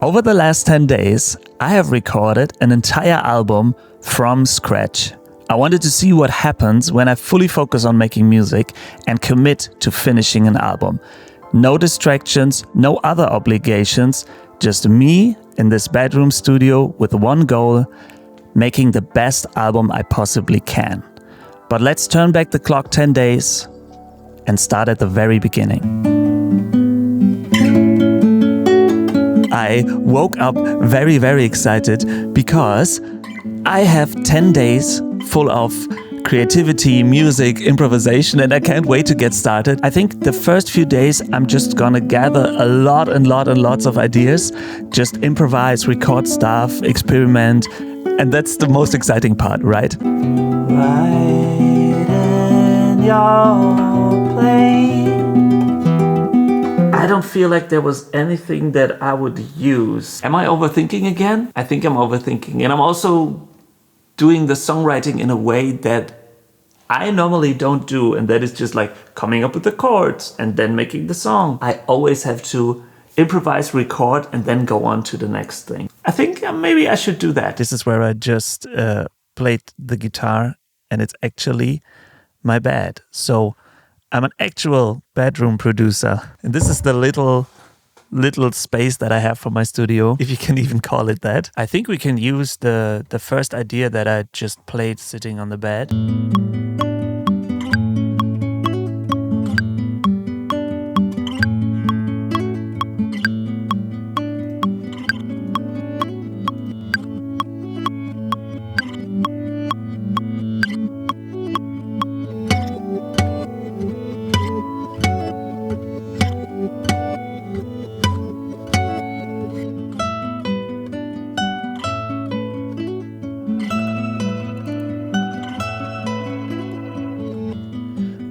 Over the last 10 days, I have recorded an entire album from scratch. I wanted to see what happens when I fully focus on making music and commit to finishing an album. No distractions, no other obligations, just me in this bedroom studio with one goal, making the best album I possibly can. But let's turn back the clock 10 days and start at the very beginning. I woke up very, very excited because I have 10 days full of creativity, music, improvisation, and I can't wait to get started. I think the first few days I'm just gonna gather a lot and lots of ideas, just improvise, record stuff, experiment, and that's the most exciting part, right? Right in your plane. I don't feel like there was anything that I would use. Am I overthinking again? I think I'm overthinking. And I'm also doing the songwriting in a way that I normally don't do. And that is just like coming up with the chords and then making the song. I always have to improvise, record, and then go on to the next thing. I think maybe I should do that. This is where I just played the guitar and it's actually my bed. So I'm an actual bedroom producer, and this is the little space that I have for my studio, if you can even call it that. I think we can use the first idea that I just played sitting on the bed.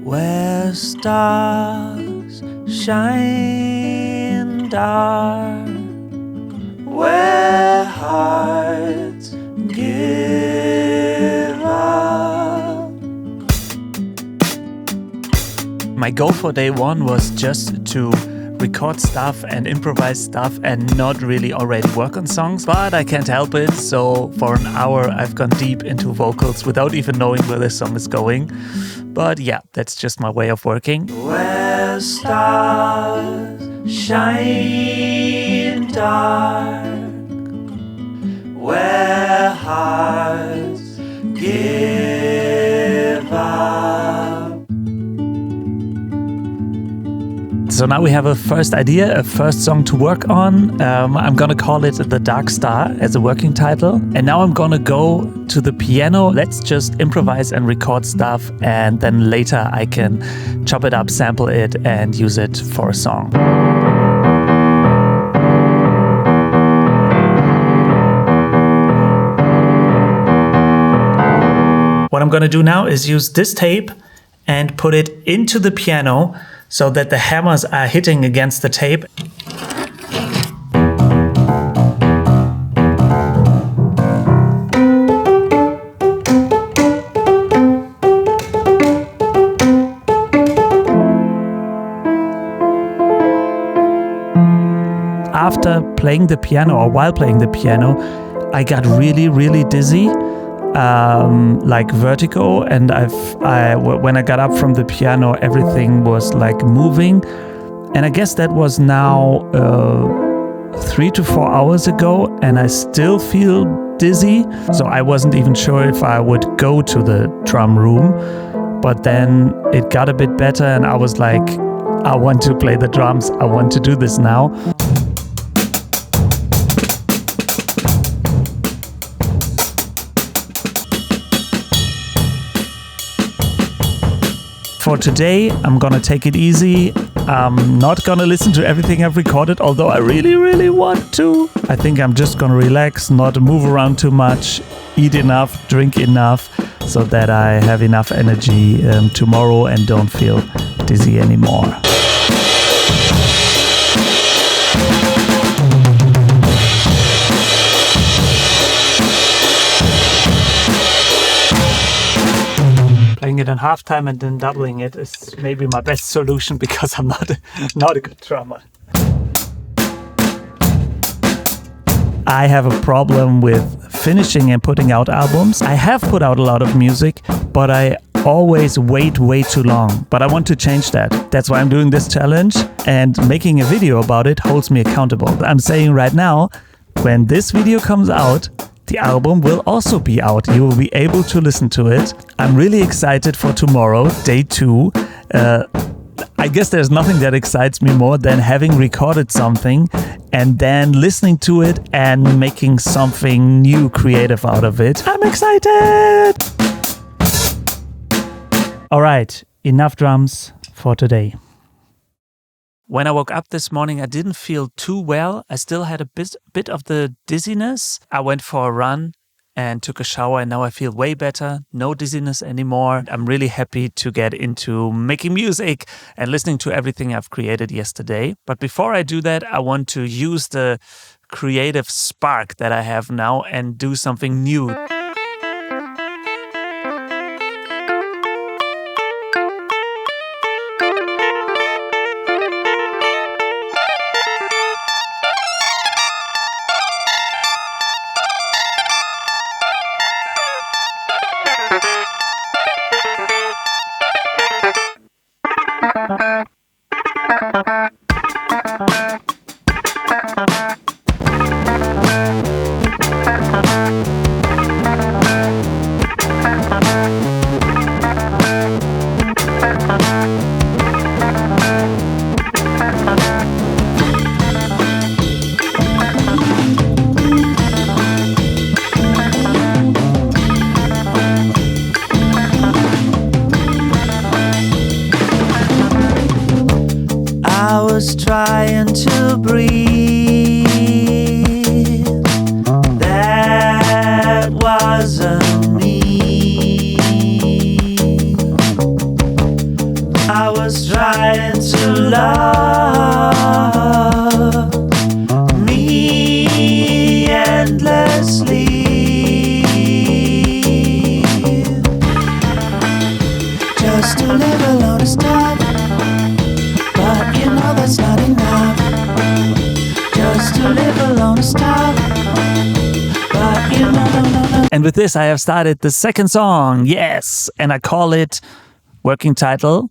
Where stars shine dark, where hearts give up. My goal for day one was just to record stuff and improvise stuff and not really already work on songs, but I can't help it. So for an hour I've gone deep into vocals without even knowing where the song is going. But yeah, that's just my way of working. Where stars shine dark, where hearts give up. So now we have a first idea, a first song to work on. I'm gonna call it The Dark Star as a working title. And now I'm gonna go to the piano. Let's just improvise and record stuff, and then later I can chop it up, sample it, and use it for a song. What I'm gonna do now is use this tape and put it into the piano so that the hammers are hitting against the tape. After playing the piano, or while playing the piano, I got really dizzy. Like vertigo, and when I got up from the piano, everything was like moving, and I guess that was now 3 to 4 hours ago, and I still feel dizzy. So I wasn't even sure if I would go to the drum room, but then it got a bit better, and I was like, I want to play the drums, I want to do this now. For today, I'm gonna take it easy. I'm not gonna listen to everything I've recorded, although I really want to. I think I'm just gonna relax, not move around too much, eat enough, drink enough, so that I have enough energy tomorrow and don't feel dizzy anymore. Playing it in halftime and then doubling it is maybe my best solution, because I'm not a good drummer. I have a problem with finishing and putting out albums. I have put out a lot of music, but I always wait way too long. But I want to change that. That's why I'm doing this challenge, and making a video about it holds me accountable. I'm saying right now, when this video comes out, the album will also be out. You will be able to listen to it. I'm really excited for tomorrow, day 2. I guess there's nothing that excites me more than having recorded something and then listening to it and making something new creative out of it. I'm excited! Alright, enough drums for today. When I woke up this morning, I didn't feel too well. I still had a bit of the dizziness. I went for a run and took a shower, and now I feel way better. No dizziness anymore. I'm really happy to get into making music and listening to everything I've created yesterday. But before I do that, I want to use the creative spark that I have now and do something new. I was trying to breathe. That wasn't me. I was trying to love me endlessly. Just to live alone is tough. But you know that's not enough. Just to live alone is tough. But you know, no. And with this, I have started the second song. Yes! And I call it, working title,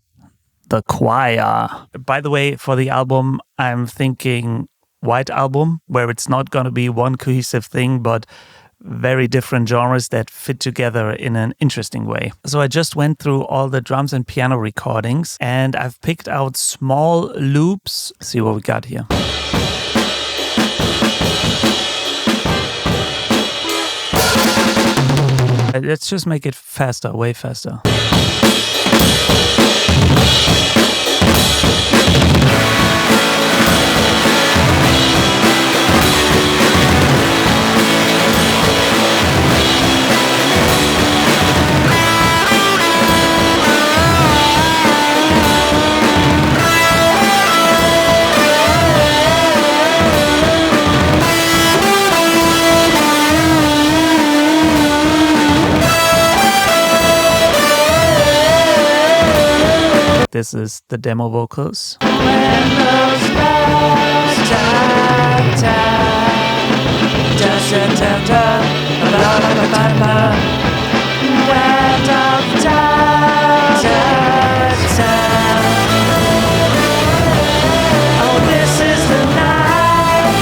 The Choir. By the way, for the album, I'm thinking white album, where it's not going to be one cohesive thing, but very different genres that fit together in an interesting way. So I just went through all the drums and piano recordings, and I've picked out small loops. See what we got here. Let's just make it faster, way faster. This is the demo vocals. When those bells tap, tap, just a tap, tap, wind of tap, tap, tap. Oh, this is the night.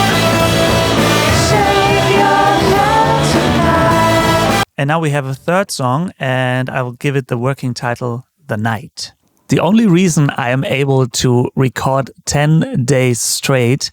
Shake your head tonight. And now we have a third song, and I will give it the working title, The Night. The only reason I am able to record 10 days straight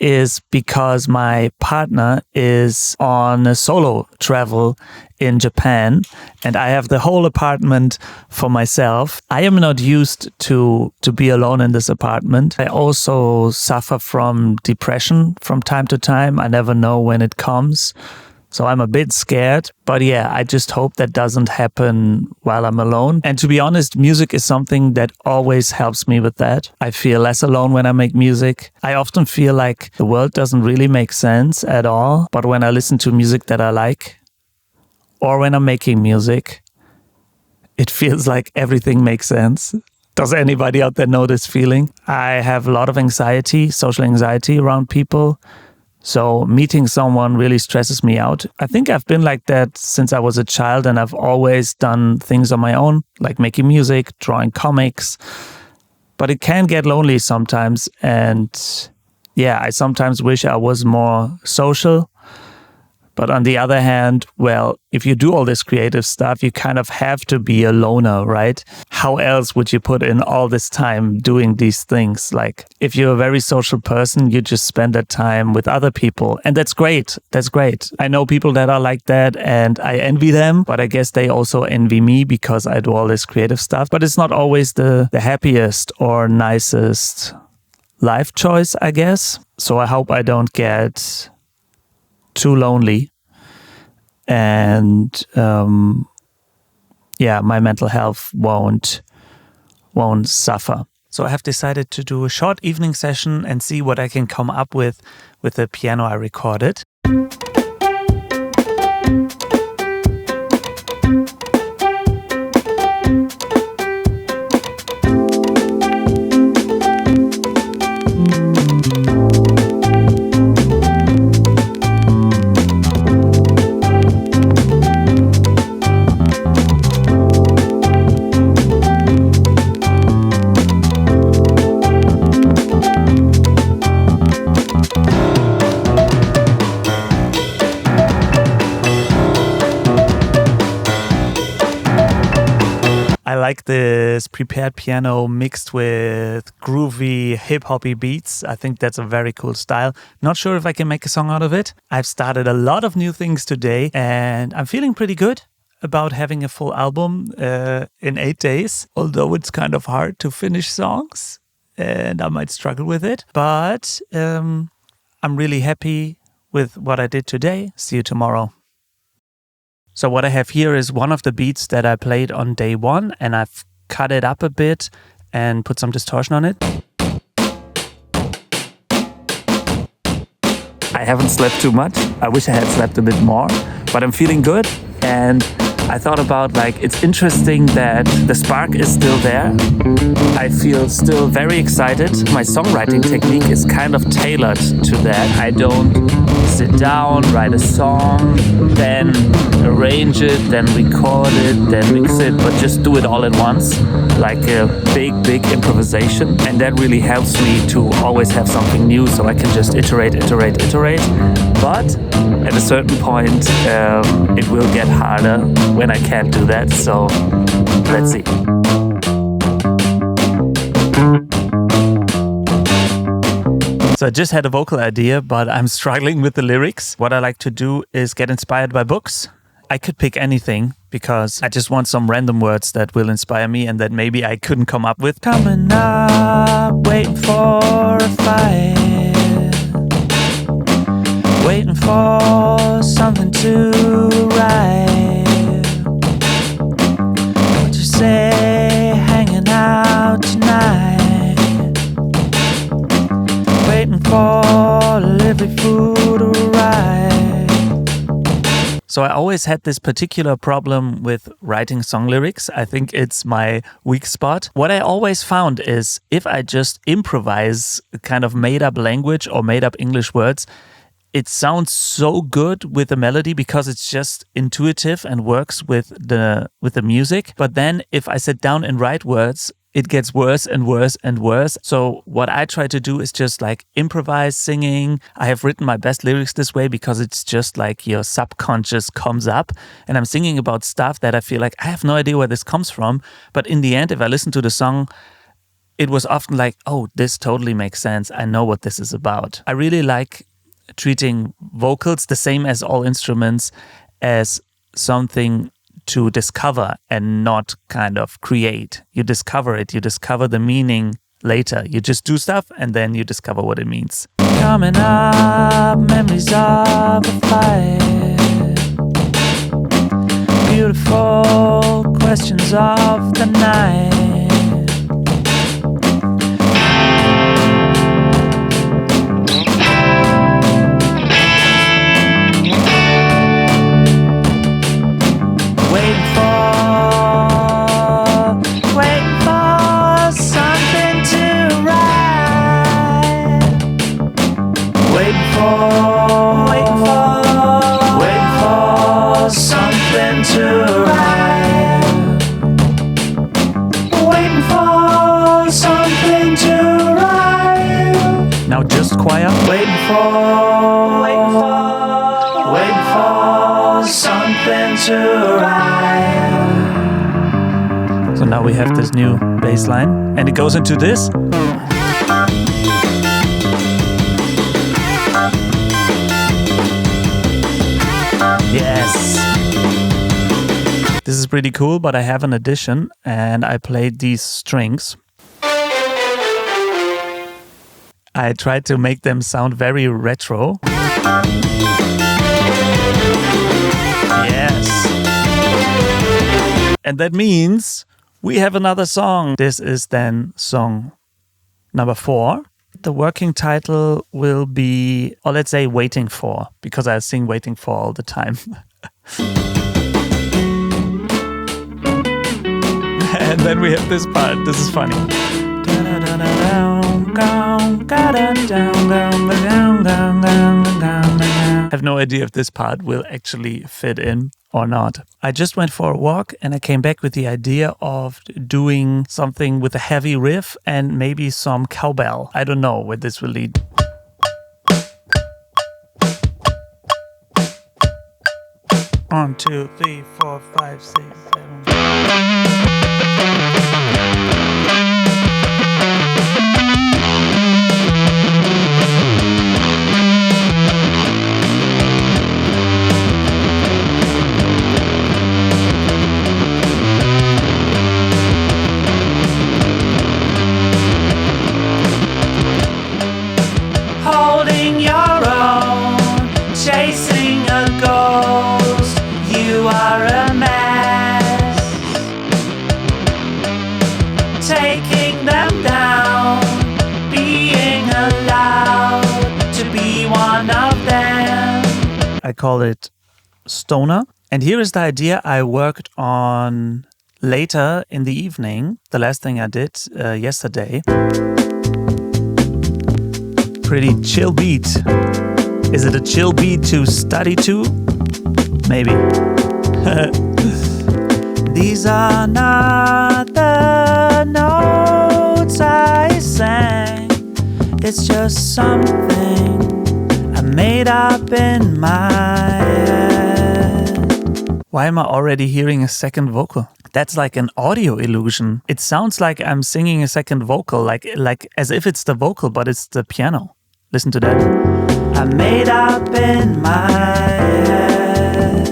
is because my partner is on a solo travel in Japan and I have the whole apartment for myself. I am not used to be alone in this apartment. I also suffer from depression from time to time. I never know when it comes. So I'm a bit scared, but yeah, I just hope that doesn't happen while I'm alone. And to be honest, music is something that always helps me with that. I feel less alone when I make music. I often feel like the world doesn't really make sense at all. But when I listen to music that I like, or when I'm making music, it feels like everything makes sense. Does anybody out there know this feeling? I have a lot of anxiety, social anxiety around people. So meeting someone really stresses me out. I think I've been like that since I was a child, and I've always done things on my own, like making music, drawing comics. But it can get lonely sometimes. And yeah, I sometimes wish I was more social. But on the other hand, well, if you do all this creative stuff, you kind of have to be a loner, right? How else would you put in all this time doing these things? Like, if you're a very social person, you just spend that time with other people. And that's great. That's great. I know people that are like that and I envy them, but I guess they also envy me because I do all this creative stuff. But it's not always the happiest or nicest life choice, I guess. So I hope I don't get too lonely, and my mental health won't suffer. So I have decided to do a short evening session and see what I can come up with the piano I recorded. I like this prepared piano mixed with groovy hip-hoppy beats. I think that's a very cool style. Not sure if I can make a song out of it. I've started a lot of new things today and I'm feeling pretty good about having a full album in 8 days. Although it's kind of hard to finish songs and I might struggle with it. But I'm really happy with what I did today. See you tomorrow. So what I have here is one of the beats that I played on day one, and I've cut it up a bit and put some distortion on it. I haven't slept too much. I wish I had slept a bit more, but I'm feeling good. And I thought about, like, it's interesting that the spark is still there. I feel still very excited. My songwriting technique is kind of tailored to that. I don't sit down, write a song, then arrange it, then record it, then mix it, but just do it all at once, like a big improvisation. And that really helps me to always have something new, so I can just iterate. But at a certain point, it will get harder when I can't do that. So let's see. So I just had a vocal idea, but I'm struggling with the lyrics. What I like to do is get inspired by books. I could pick anything because I just want some random words that will inspire me and that maybe I couldn't come up with. Coming up, waiting for a fight, waiting for something to write. What you say, hanging out tonight, waiting for delivery food to arrive. So I always had this particular problem with writing song lyrics. I think it's my weak spot. What I always found is if I just improvise a kind of made up language or made up English words, it sounds so good with the melody because it's just intuitive and works with the music. But then if I sit down and write words, it gets worse and worse and worse. So what I try to do is just like improvise singing. I have written my best lyrics this way because it's just like your subconscious comes up and I'm singing about stuff that I feel like I have no idea where this comes from. But in the end, if I listen to the song, it was often like, oh, this totally makes sense. I know what this is about. I really like treating vocals, the same as all instruments, as something to discover and not kind of create. You discover it, you discover the meaning later. You just do stuff and then you discover what it means. Coming up, memories of a fight, beautiful questions of the night. Something to write, waiting for to ride. So now we have this new bass line, and it goes into this. Yes! This is pretty cool, but I have an addition, and I played these strings. I tried to make them sound very retro. Yes! And that means we have another song. This is then song number 4. The working title will be, or let's say Waiting For, because I sing Waiting For all the time. And then we have this part. This is funny. I have no idea if this part will actually fit in or not. I just went for a walk and I came back with the idea of doing something with a heavy riff and maybe some cowbell. I don't know where this will lead. 1, 2, 3, 4, 5, 6, 7. Holding your own, chasing a ghost. You are a mess. Taking them down, being allowed to be one of them. I call it Stoner. And here is the idea I worked on later in the evening. The last thing I did yesterday. Pretty chill beat. Is it a chill beat to study to? Maybe. These are not the notes I sang. It's just something I made up in my head. Why am I already hearing a second vocal? That's like an audio illusion. It sounds like I'm singing a second vocal, like as if it's the vocal, but it's the piano. Listen to that. I made up in my head.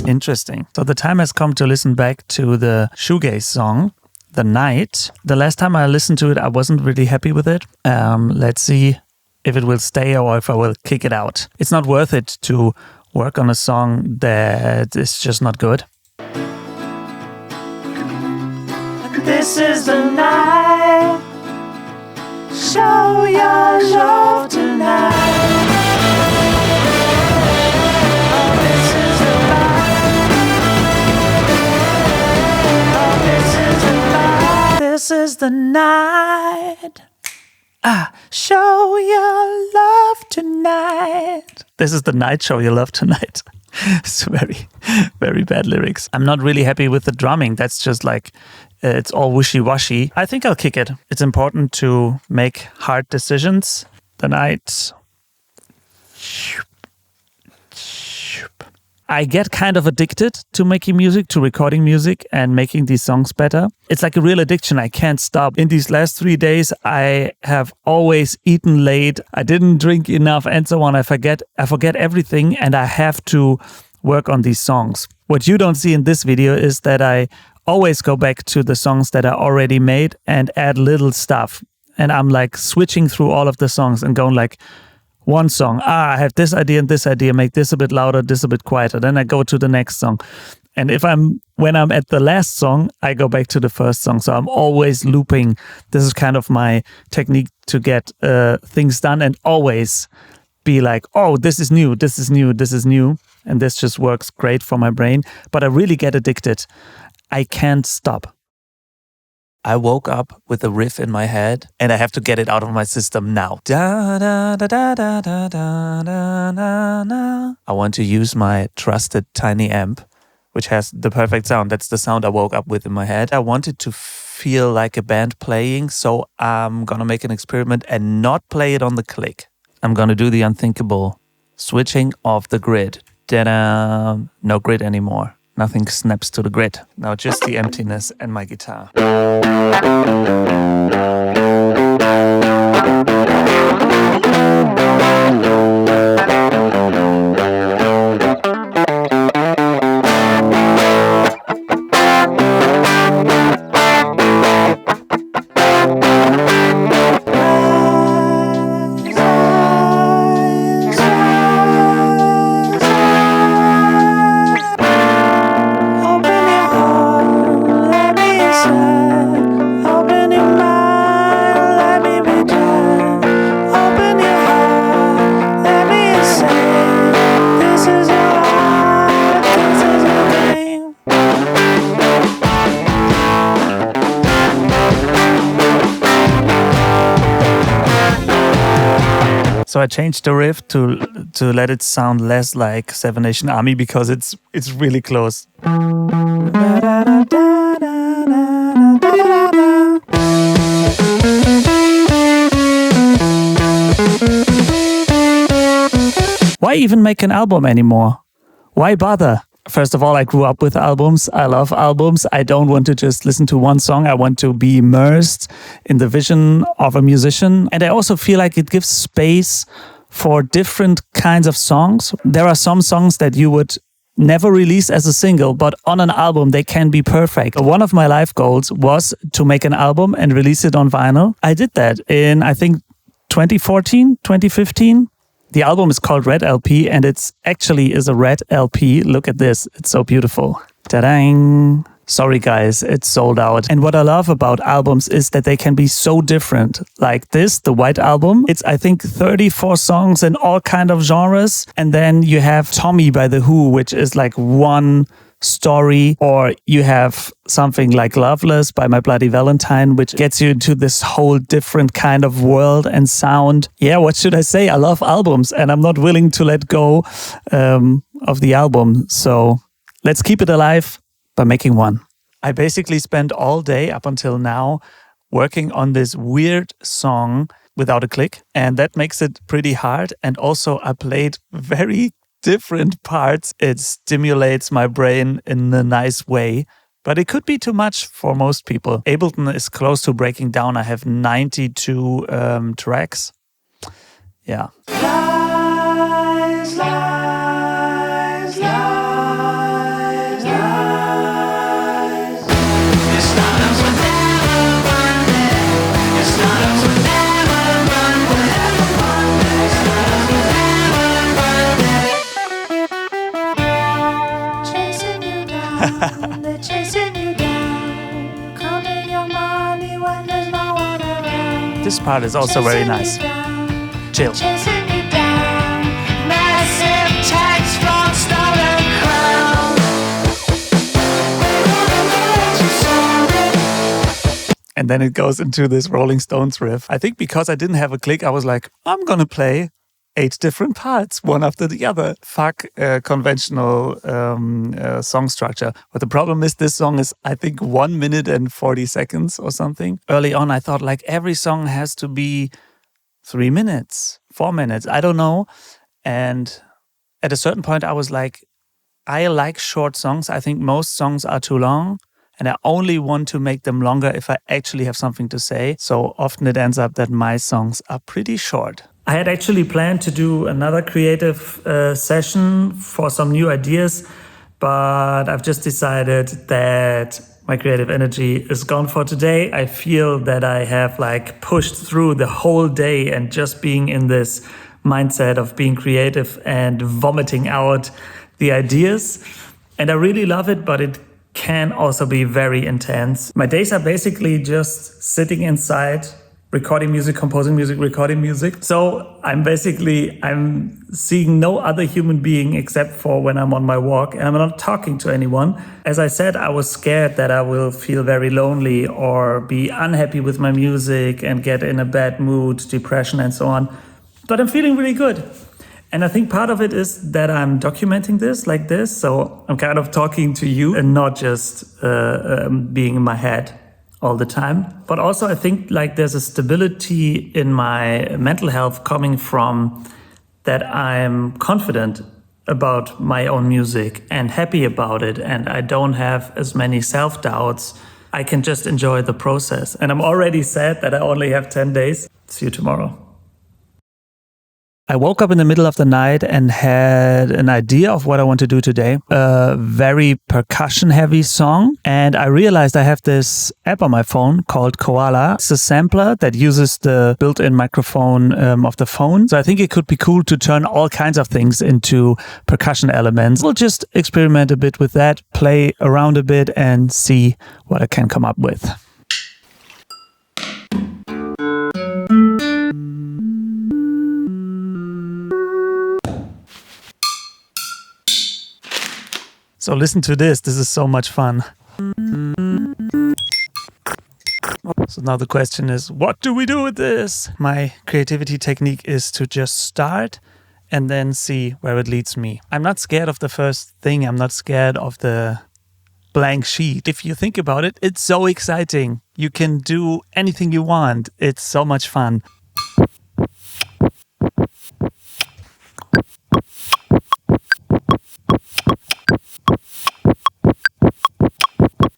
Interesting. So the time has come to listen back to the shoegaze song, The Night. The last time I listened to it, I wasn't really happy with it. Let's see if it will stay or if I will kick it out. It's not worth it to work on a song that is just not good. This is the night. Show your love tonight. Oh, this is the night. Oh, this is the night. This is the night. Show your love tonight. This is the night, show your love tonight. It's very, very bad lyrics. I'm not really happy with the drumming. That's just like, it's all wishy-washy. I think I'll kick it. It's important to make hard decisions. The night. I get kind of addicted to making music, to recording music and making these songs better. It's like a real addiction. I can't stop. In these last 3 days, I have always eaten late. I didn't drink enough and so on. I forget everything and I have to work on these songs. What you don't see in this video is that I always go back to the songs that I already made and add little stuff. And I'm like switching through all of the songs and going like, one song, I have this idea and this idea, make this a bit louder, this a bit quieter. Then I go to the next song. And when I'm at the last song, I go back to the first song. So I'm always looping. This is kind of my technique to get things done and always be like, oh, this is new, this is new, this is new. And this just works great for my brain. But I really get addicted. I can't stop. I woke up with a riff in my head and I have to get it out of my system now. Da, da, da, da, da, da, da, da, da. I want to use my trusted tiny amp, which has the perfect sound. That's the sound I woke up with in my head. I wanted to feel like a band playing, so I'm gonna make an experiment and not play it on the click. I'm gonna do the unthinkable, switching off the grid. Ta-da! No grid anymore. Nothing snaps to the grid. Now just the emptiness and my guitar. So I changed the riff to let it sound less like Seven Nation Army because it's really close. Why even make an album anymore? Why bother? First of all, I grew up with albums. I love albums. I don't want to just listen to one song. I want to be immersed in the vision of a musician. And I also feel like it gives space for different kinds of songs. There are some songs that you would never release as a single, but on an album, they can be perfect. One of my life goals was to make an album and release it on vinyl. I did that in, I think, 2014, 2015. The album is called Red LP, and it's actually is a red LP. Look at this. It's so beautiful. Ta-dang. Sorry, guys, it's sold out. And what I love about albums is that they can be so different. Like this, the White Album. It's, I think, 34 songs in all kind of genres. And then you have Tommy by The Who, which is like one story, or you have something like Loveless by My Bloody Valentine, which gets you into this whole different kind of world and sound. Yeah, what should I say? I love albums and I'm not willing to let go of the album. So let's keep it alive by making one. I basically spent all day up until now working on this weird song without a click, and that makes it pretty hard. And also I played very different parts. It stimulates my brain in a nice way, but it could be too much for most people. Ableton is close to breaking down. I have 92 tracks. Yeah. Lies, lies, lies, lies. Your startups will never run there. Your startups will never run there. Your startups will never run there. Chasing you down, they're chasing you down. Counting your money when there's no one around. This part is also very nice. Chill. Chasing you down, massive tax from stolen crown. And then it goes into this Rolling Stones riff. I think because I didn't have a click, I was like, I'm gonna play 8 different parts, one after the other. Fuck conventional song structure. But the problem is this song is, I think, 1 minute and 40 seconds or something. Early on, I thought like every song has to be 3 minutes, 4 minutes, I don't know. And at a certain point, I was like, I like short songs. I think most songs are too long. And I only want to make them longer if I actually have something to say. So often it ends up that my songs are pretty short. I had actually planned to do another creative session for some new ideas, but I've just decided that my creative energy is gone for today. I feel that I have like pushed through the whole day and just being in this mindset of being creative and vomiting out the ideas. And I really love it, but it can also be very intense. My days are basically just sitting inside, recording music, composing music, recording music. So I'm seeing no other human being except for when I'm on my walk, and I'm not talking to anyone. As I said, I was scared that I will feel very lonely or be unhappy with my music and get in a bad mood, depression and so on. But I'm feeling really good. And I think part of it is that I'm documenting this like this. So I'm kind of talking to you and not just being in my head all the time. But also I think like there's a stability in my mental health coming from that I'm confident about my own music and happy about it, and I don't have as many self-doubts, I can just enjoy the process. And I'm already sad that I only have 10 days. See you tomorrow. I woke up in the middle of the night and had an idea of what I want to do today. A very percussion heavy song. And I realized I have this app on my phone called Koala. It's a sampler that uses the built-in microphone of the phone. So I think it could be cool to turn all kinds of things into percussion elements. We'll just experiment a bit with that, play around a bit and see what I can come up with. So listen to this. This is so much fun. So now the question is, what do we do with this? My creativity technique is to just start and then see where it leads me. I'm not scared of the first thing. I'm not scared of the blank sheet. If you think about it, it's so exciting. You can do anything you want. It's so much fun.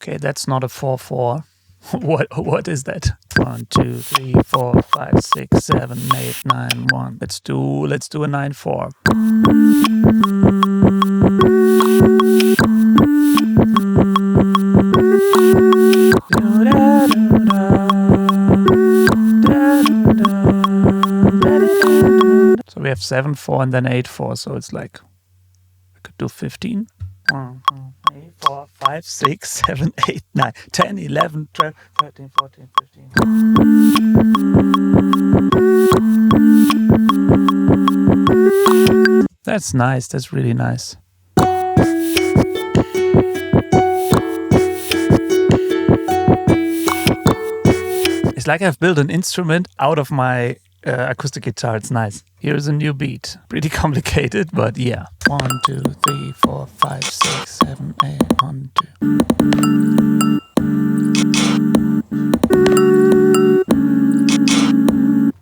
Okay, that's not a 4/4. What is that? 1, 2, 3, 4, 5, 6, 7, 8, 9, 1. Let's do a 9/4. So we have 7/4 and then 8/4. So it's like I could do 15. 1, 2, 3, 4, 5, 6, 7, 8, 9, 10, 11, 12, 13, 14, 15. That's nice. That's really nice. It's like I've built an instrument out of my acoustic guitar. It's nice. Here's a new beat. Pretty complicated, but yeah. 1, 2, 3, 4, 5, 6, 7, 8, 1, 2.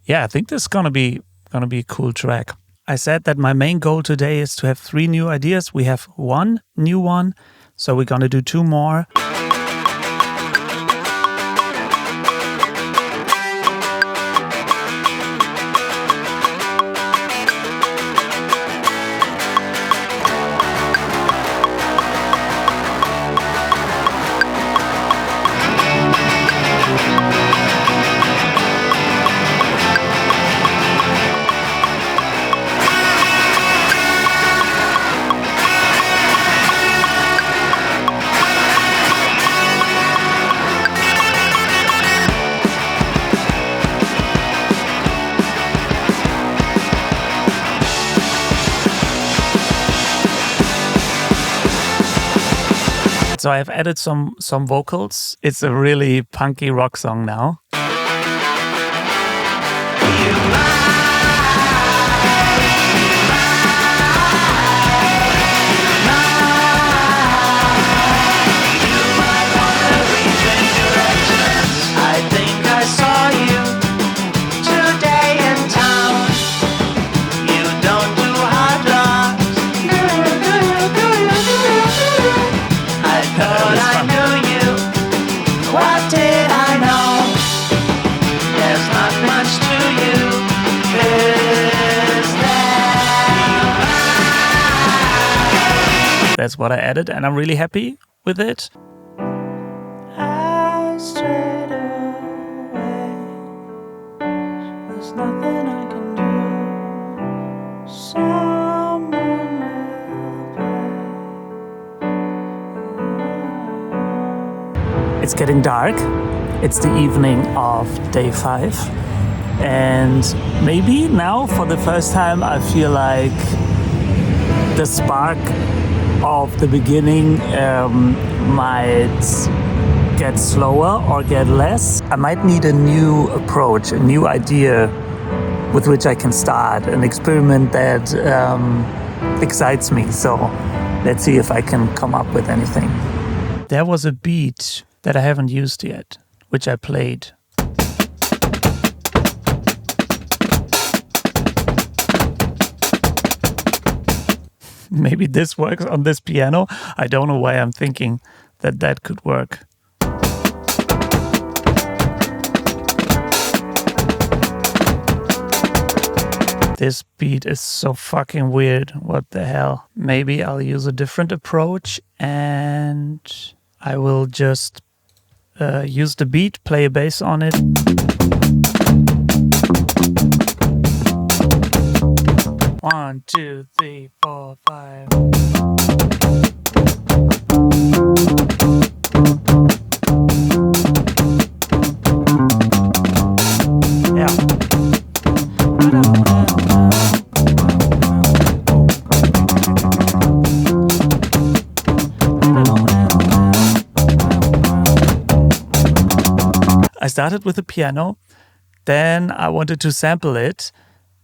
Yeah, I think this is gonna be a cool track. I said that my main goal today is to have 3 new ideas. We have 1 new one, so we're gonna do 2 more. So I've added some vocals. It's a really punky rock song now. That's what I added, and I'm really happy with it. I strayed away. There's nothing I can do. Someone will pay. It's getting dark. It's the evening of day 5. And maybe now, for the first time, I feel like the spark of the beginning might get slower or get less. I might need a new approach, a new idea with which I can start, an experiment that excites me. So let's see if I can come up with anything. There was a beat that I haven't used yet, which I played. Maybe this works on this piano. I don't know why I'm thinking that that could work. This beat is so fucking weird. What the hell? Maybe I'll use a different approach and I will just use the beat, play a bass on it. One, two, three, four, five. Yeah. I started with the piano, then I wanted to sample it,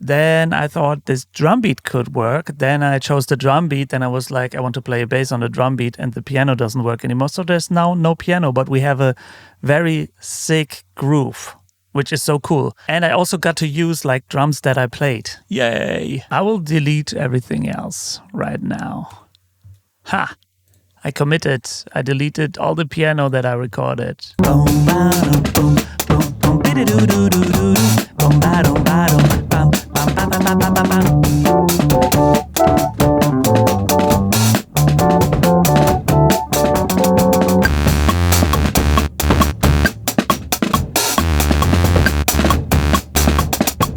then I thought this drum beat could work, then I chose the drum beat, then I was like, I want to play a bass on the drum beat and the piano doesn't work anymore, so there's now no piano, but we have a very sick groove, which is so cool. And I also got to use like drums that I played. Yay! I will delete everything else right now. Ha! I committed. I deleted all the piano that I recorded.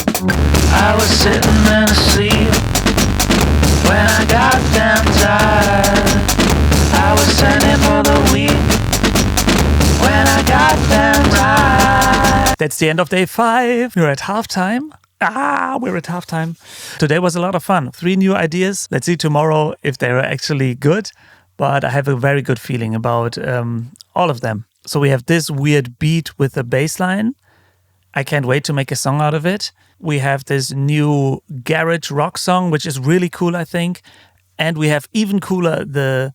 I was sitting in a seat when I got damn tired. I was sending for the week when I got damn tired. That's the end of day 5. We're at halftime. We're at halftime. Today was a lot of fun. 3 new ideas. Let's see tomorrow if they're actually good. But I have a very good feeling about all of them. So we have this weird beat with a bass line. I can't wait to make a song out of it. We have this new garage rock song, which is really cool, I think. And we have even cooler the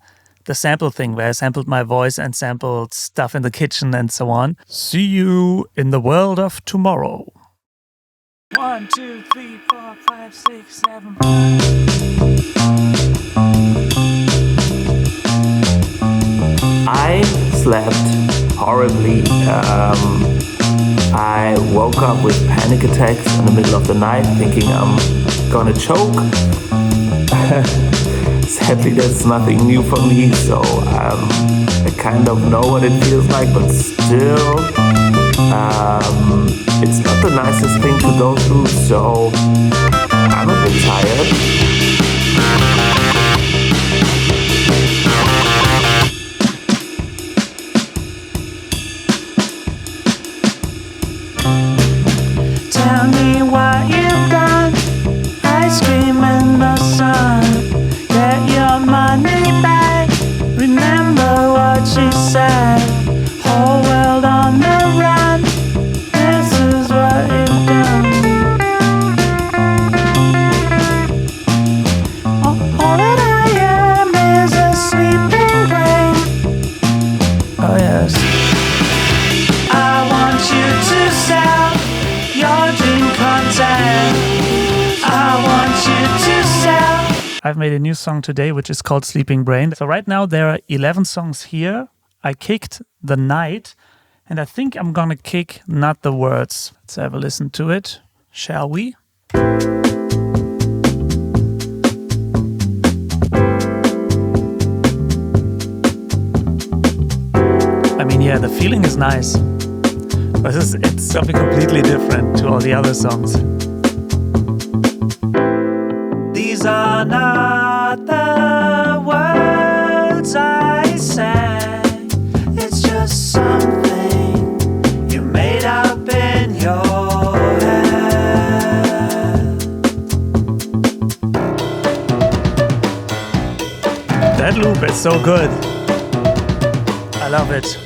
sample thing where I sampled my voice and sampled stuff in the kitchen and so on. See you in the world of tomorrow. 1, 2, 3, 4, 5, 6, 7. I slept horribly. I woke up with panic attacks in the middle of the night thinking I'm gonna choke. Sadly, that's nothing new for me, so I kind of know what it feels like, but still, it's not the nicest thing to go through, so I'm a bit tired. Tell me what you've done. Ice cream in the sun. Get your money back. Remember what she said. Whole world on the run. This is what you've done. All that I am is a sleeping brain. Oh yes. I want you to sell your dream content. I want you to sell. I've made a new song today, which is called Sleeping Brain. So right now there are 11 songs here. I kicked the night, and I think I'm gonna kick not the words. Let's have a listen to it, shall we? I mean, yeah, the feeling is nice. But it's something completely different to all the other songs. These are not the words I sang. It's just something you made up in your head. That loop is so good. I love it.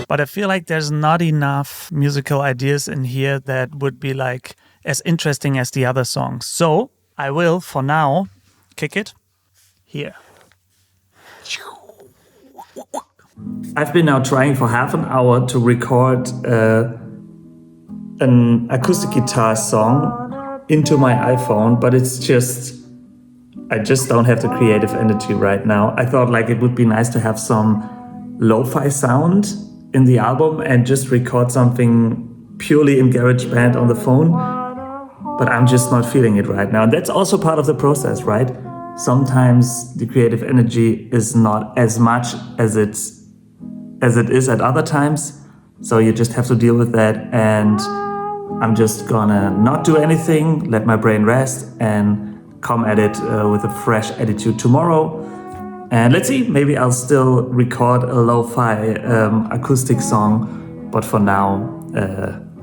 But I feel like there's not enough musical ideas in here that would be like as interesting as the other songs. So I will, for now, kick it here. I've been now trying for half an hour to record an acoustic guitar song into my iPhone, but it's just, I just don't have the creative energy right now. I thought like it would be nice to have some lo-fi sound in the album and just record something purely in GarageBand on the phone, but I'm just not feeling it right now. And that's also part of the process, right? Sometimes the creative energy is not as much as it is at other times, so you just have to deal with that. And I'm just gonna not do anything, let my brain rest, and come at it with a fresh attitude tomorrow. And let's see, maybe I'll still record a lo-fi acoustic song, but for now,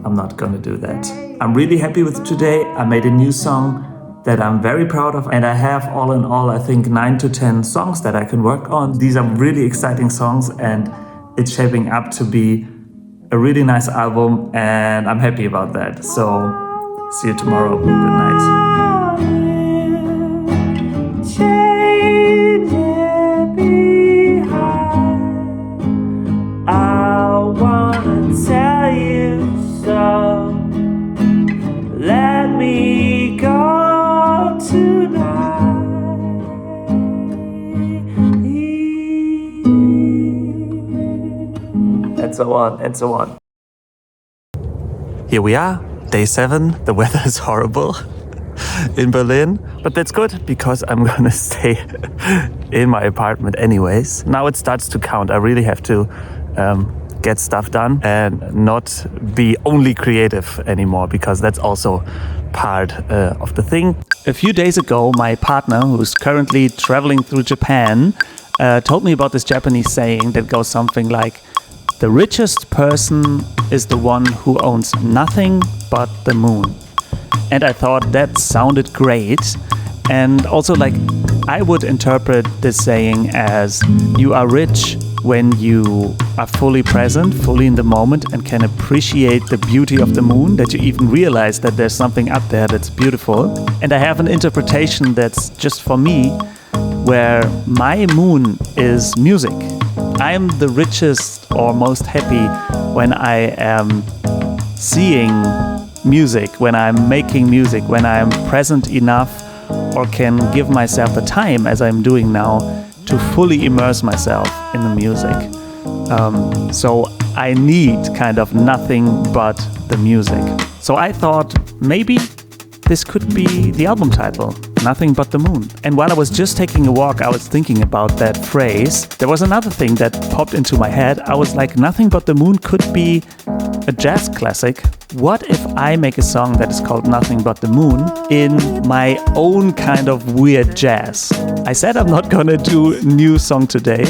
I'm not gonna do that. I'm really happy with today. I made a new song that I'm very proud of, and I have all in all, I think 9 to 10 songs that I can work on. These are really exciting songs, and it's shaping up to be a really nice album, and I'm happy about that. So, see you tomorrow. Good night. And so on, and so on. Here we are, day 7. The weather is horrible in Berlin, but that's good because I'm gonna stay in my apartment anyways. Now it starts to count. I really have to get stuff done and not be only creative anymore, because that's also part of the thing. A few days ago, my partner, who's currently traveling through Japan, told me about this Japanese saying that goes something like, the richest person is the one who owns nothing but the moon. And I thought that sounded great. And also, like, I would interpret this saying as you are rich when you are fully present, fully in the moment, and can appreciate the beauty of the moon, that you even realize that there's something up there that's beautiful. And I have an interpretation that's just for me, where my moon is music. I am the richest or most happy when I am seeing music, when I'm making music, when I'm present enough or can give myself the time, as I'm doing now, to fully immerse myself in the music. So I need kind of nothing but the music. So I thought maybe this could be the album title, Nothing But the Moon. And while I was just taking a walk, I was thinking about that phrase. There was another thing that popped into my head. I was like, Nothing But the Moon could be a jazz classic. What if I make a song that is called Nothing But the Moon in my own kind of weird jazz? I said I'm not gonna do a new song today,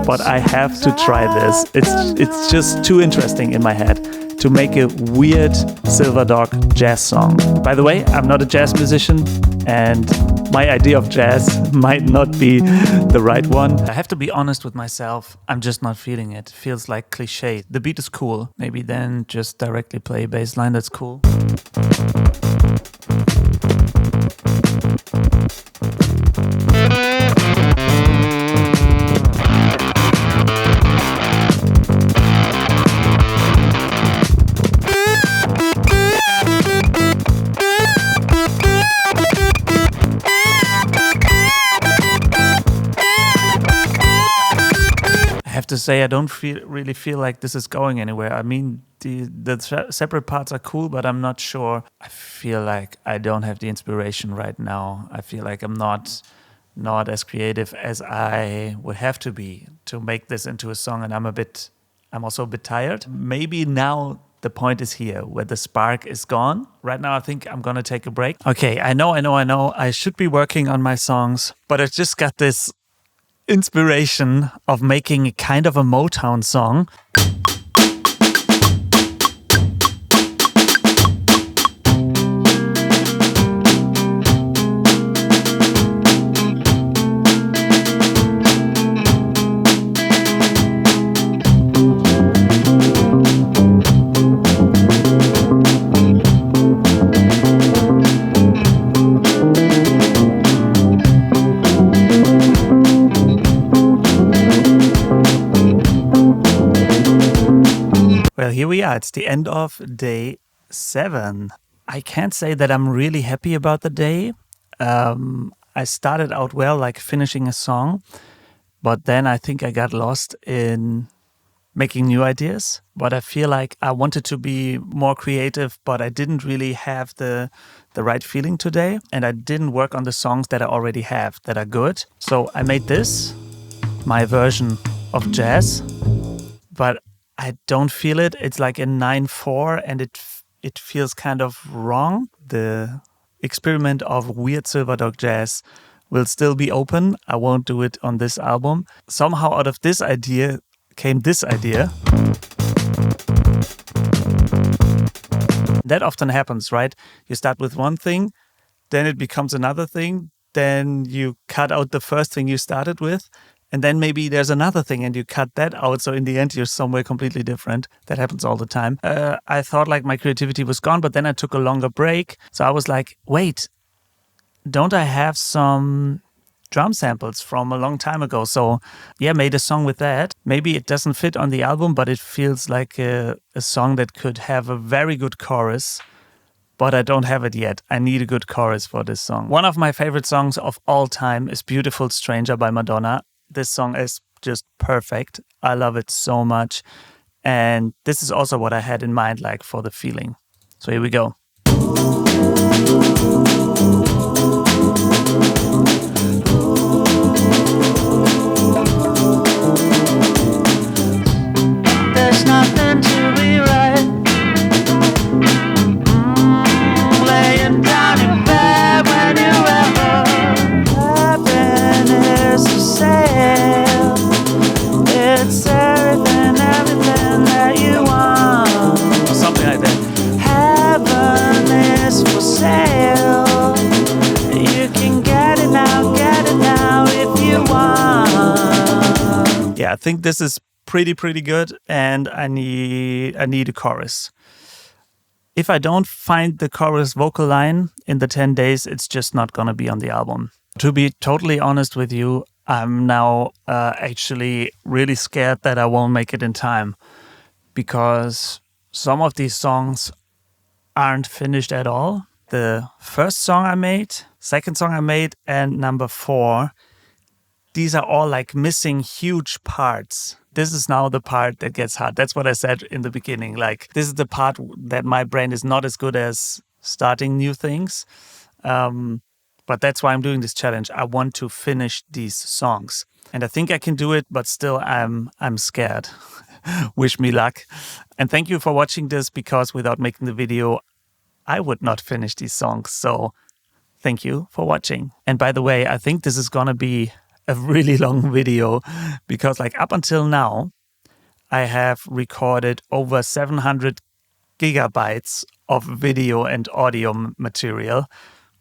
but I have to try this. It's just too interesting in my head to make a weird Silver Dog jazz song. By the way, I'm not a jazz musician, and my idea of jazz might not be the right one. I have to be honest with myself, I'm just not feeling it. It feels like cliche. The beat is cool. Maybe then just directly play a bass line that's cool. I have to say, I don't really feel like this is going anywhere. I mean, the separate parts are cool, but I'm not sure. I feel like I don't have the inspiration right now. I feel like I'm not as creative as I would have to be to make this into a song, and I'm also a bit tired. Maybe now the point is here where the spark is gone. Right now, I think I'm gonna take a break. Okay, I know. I should be working on my songs, but I just got this inspiration of making kind of a Motown song. Well, here we are. It's the end of day 7. I can't say that I'm really happy about the day. I started out well, like finishing a song, but then I think I got lost in making new ideas. But I feel like I wanted to be more creative, but I didn't really have the right feeling today. And I didn't work on the songs that I already have that are good. So I made this, my version of jazz, but I don't feel it. It's like a 9/4 and it feels kind of wrong. The experiment of weird Silver Dog jazz will still be open. I won't do it on this album. Somehow out of this idea came this idea. That often happens, right? You start with one thing, then it becomes another thing, then you cut out the first thing you started with, and then maybe there's another thing and you cut that out. So in the end, you're somewhere completely different. That happens all the time. I thought like my creativity was gone, but then I took a longer break. So I was like, wait, don't I have some drum samples from a long time ago? So yeah, made a song with that. Maybe it doesn't fit on the album, but it feels like a song that could have a very good chorus. But I don't have it yet. I need a good chorus for this song. One of my favorite songs of all time is Beautiful Stranger by Madonna. This song is just perfect. I love it so much. And this is also what I had in mind, like for the feeling. So here we go. There's nothing to rewrite. Laying down in bed when you ever happiness for sale. It's everything that you want. Or something like that. Heaven is for sale. You can get it now if you want. Yeah, I think this is pretty good, and I need a chorus. If I don't find the chorus vocal line in the 10 days, it's just not gonna be on the album. To be totally honest with you, I'm now actually really scared that I won't make it in time, because some of these songs aren't finished at all. The first song I made, second song I made, and number 4, these are all like missing huge parts. This is now the part that gets hard. That's what I said in the beginning. Like, this is the part that my brain is not as good as starting new things. But that's why I'm doing this challenge. I want to finish these songs. And I think I can do it, but still I'm scared. Wish me luck. And thank you for watching this, because without making the video, I would not finish these songs. So thank you for watching. And by the way, I think this is gonna be a really long video, because like up until now, I have recorded over 700 gigabytes of video and audio material,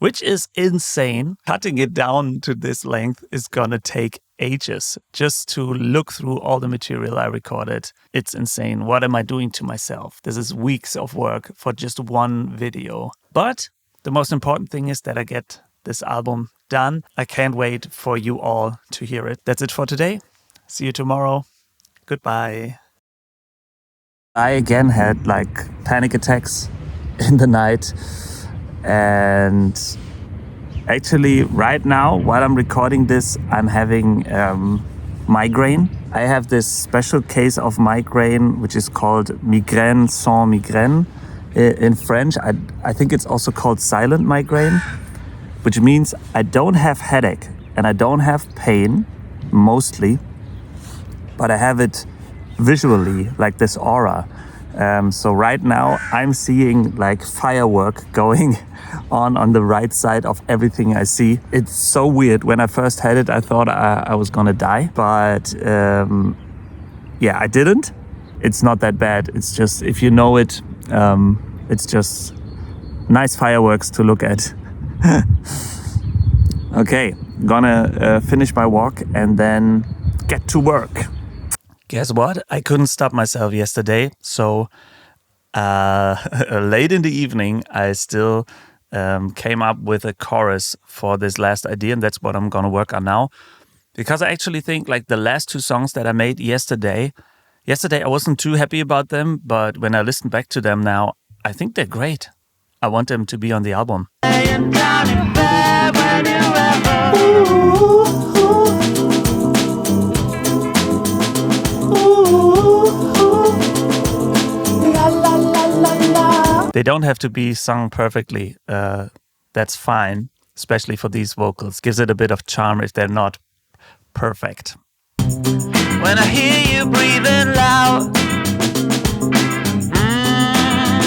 which is insane. Cutting it down to this length is gonna take ages just to look through all the material I recorded. It's insane. What am I doing to myself? This is weeks of work for just one video. But the most important thing is that I get this album done. I can't wait for you all to hear it. That's it for today. See you tomorrow. Goodbye. I again had like panic attacks in the night, and actually right now while I'm recording this, I'm having migraine. I have this special case of migraine which is called migraine sans migraine in French. I think it's also called silent migraine, which means I don't have headache and I don't have pain mostly, but I have it visually, like this aura. So right now I'm seeing like firework going on the right side of everything I see. It's so weird. When I first had it, I thought I was gonna die, but yeah, I didn't. It's not that bad. It's just, if you know it, it's just nice fireworks to look at. Okay, gonna finish my walk and then get to work. Guess what? I couldn't stop myself yesterday. So late in the evening, I still came up with a chorus for this last idea, and that's what I'm gonna work on now. Because I actually think like the last 2 songs that I made yesterday I wasn't too happy about them, but when I listen back to them now, I think they're great. I want them to be on the album. Laying down in bed when you ever They don't have to be sung perfectly. That's fine, especially for these vocals. Gives it a bit of charm if they're not perfect. When I hear you breathing loud,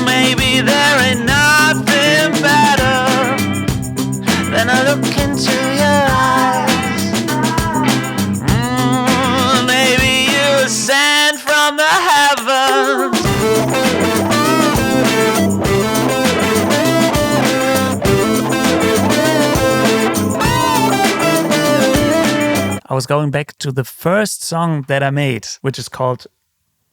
maybe there ain't nothing better than I look into your eyes. Maybe you sent from the heavens. I was going back to the first song that I made, which is called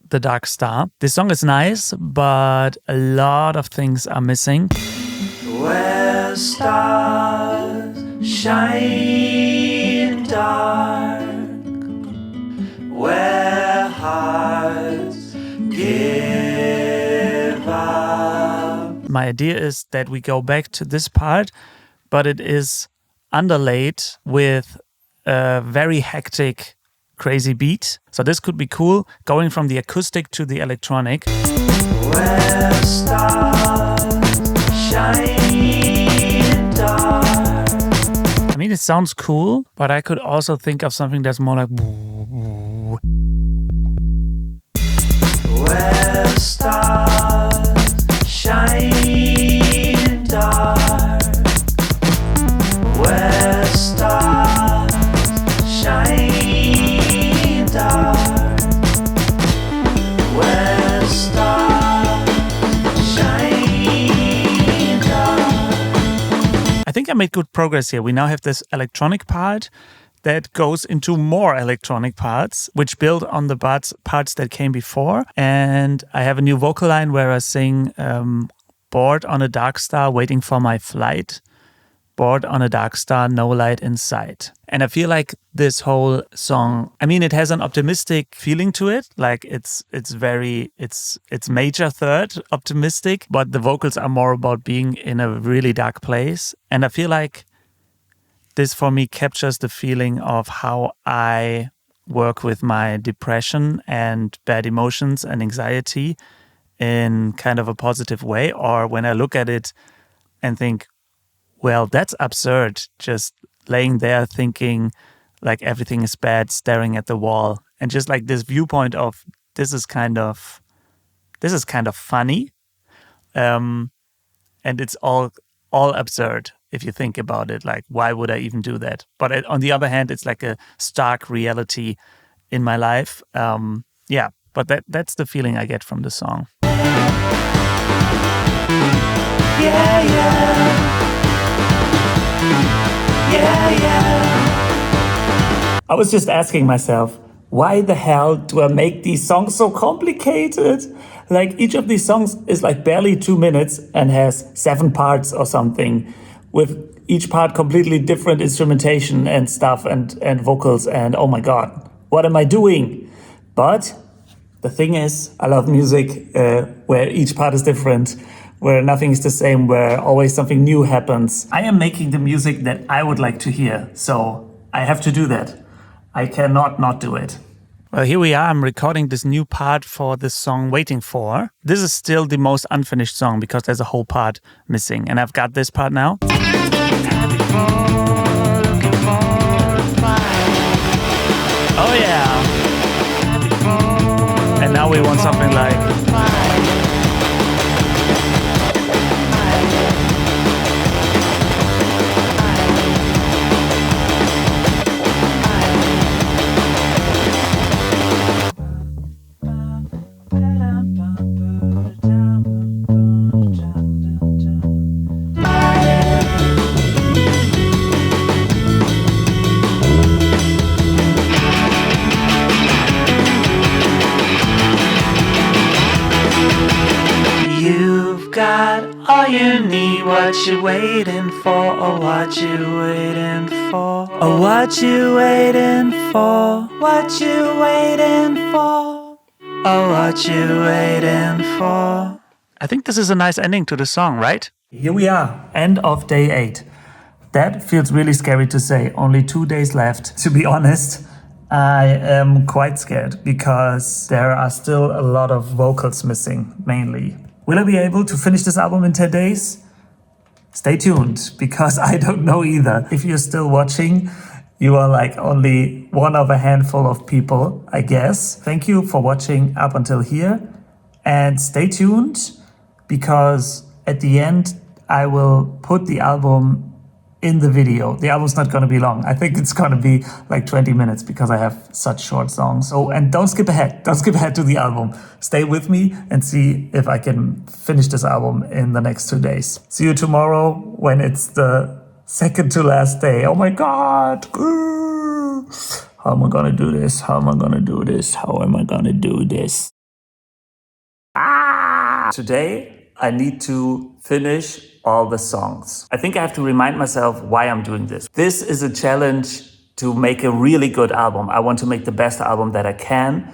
The Dark Star. This song is nice, but a lot of things are missing. Where stars shine dark, where hearts give up. My idea is that we go back to this part, but it is underlaid with a very hectic, crazy beat. So this could be cool, going from the acoustic to the electronic. Where stars shine dark. I mean, it sounds cool, but I could also think of something that's more like... Where stars shine dark, where stars shine dark, where stars shine dark. I think I made good progress here. We now have this electronic part that goes into more electronic parts, which build on the parts that came before. And I have a new vocal line where I sing, bored on a dark star, waiting for my flight. Bored on a dark star, no light in sight. And I feel like this whole song, I mean, it has an optimistic feeling to it. Like it's major third optimistic, but the vocals are more about being in a really dark place. And I feel like this for me captures the feeling of how I work with my depression and bad emotions and anxiety in kind of a positive way. Or when I look at it and think, well, that's absurd. Just laying there thinking like everything is bad, staring at the wall. And just like this viewpoint of this is kind of funny. And it's all absurd. If you think about it, like, why would I even do that? But on the other hand, it's like a stark reality in my life. Yeah, but that's the feeling I get from the song. Yeah, yeah. Yeah, yeah. I was just asking myself, why the hell do I make these songs so complicated? Like each of these songs is like barely 2 minutes and has 7 parts or something, with each part completely different instrumentation and stuff and vocals, and oh my god, what am I doing? But the thing is, I love music where each part is different, where nothing is the same, where always something new happens. I am making the music that I would like to hear, so I have to do that. I cannot not do it. Well, here we are. I'm recording this new part for this song Waiting For. This is still the most unfinished song because there's a whole part missing. And I've got this part now. Oh yeah. And now we want something like... All you need, what you waiting for? Oh, what you waiting for? Oh, what you waiting for? What you waiting for? Oh, what you waiting for? I think this is a nice ending to the song, right? Here we are, end of day 8. That feels really scary to say. Only 2 days left. To be honest, I am quite scared because there are still a lot of vocals missing, mainly. Will I be able to finish this album in 10 days? Stay tuned, because I don't know either. If you're still watching, you are like only one of a handful of people, I guess. Thank you for watching up until here. And stay tuned, because at the end, I will put the album in the video. The album's not going to be long. I think it's going to be like 20 minutes because I have such short songs. Oh, and don't skip ahead. Don't skip ahead to the album. Stay with me and see if I can finish this album in the next 2 days. See you tomorrow when it's the second to last day. Oh my God. How am I going to do this? How am I going to do this? How am I going to do this? Today, I need to finish all the songs. I think I have to remind myself why I'm doing this. This is a challenge to make a really good album. I want to make the best album that I can.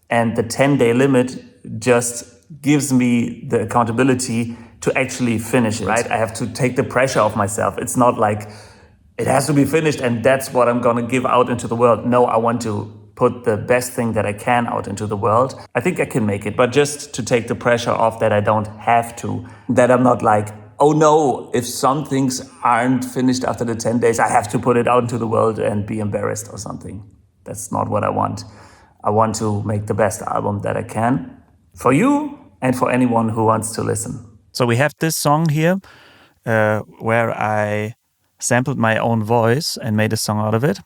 And the 10-day limit just gives me the accountability to actually finish it, right? I have to take the pressure off myself. It's not like it has to be finished and that's what I'm going to give out into the world. No, I want to put the best thing that I can out into the world. I think I can make it, but just to take the pressure off that I don't have to, that I'm not like, oh no, if some things aren't finished after the 10 days, I have to put it out into the world and be embarrassed or something. That's not what I want. I want to make the best album that I can for you and for anyone who wants to listen. So we have this song here where I sampled my own voice and made a song out of it.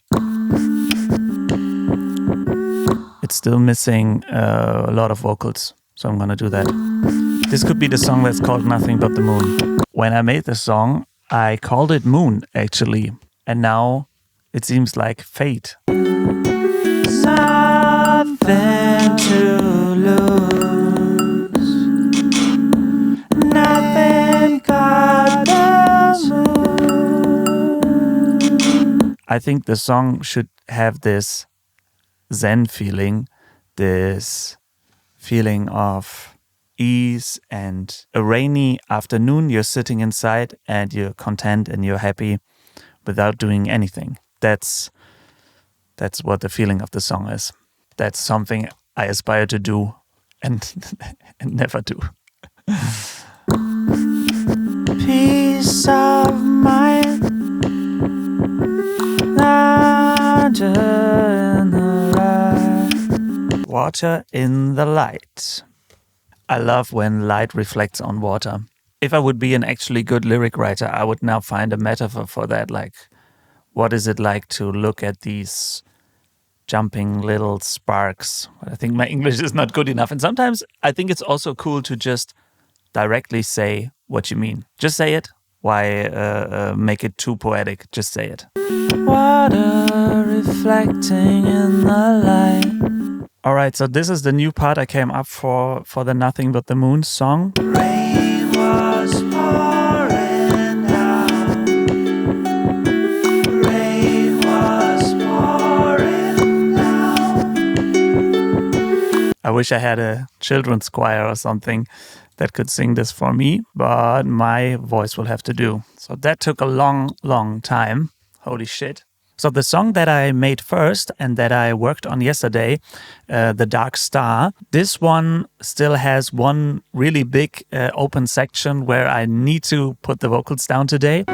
It's still missing a lot of vocals, so I'm gonna do that. This could be the song that's called Nothing But the Moon. When I made the song, I called it Moon, actually. And now it seems like fate. Nothing to lose. Nothing but the moon. I think the song should have this Zen feeling, this feeling of ease and a rainy afternoon. You're sitting inside and you're content and you're happy without doing anything. That's what the feeling of the song is. That's something I aspire to do and never do. Peace of mind. Larger in the light. Water in the light. I love when light reflects on water. If I would be an actually good lyric writer, I would now find a metaphor for that. Like, what is it like to look at these jumping little sparks? I think my English is not good enough. And sometimes I think it's also cool to just directly say what you mean. Just say it. Why make it too poetic? Just say it. Water reflecting in the light. Alright, so this is the new part I came up for the Nothing But the Moon song. Rain was pouring down. Rain was pouring down. I wish I had a children's choir or something that could sing this for me, but my voice will have to do. So that took a long time. Holy shit. So the song that I made first and that I worked on yesterday, The Dark Star, this one still has one really big open section where I need to put the vocals down today.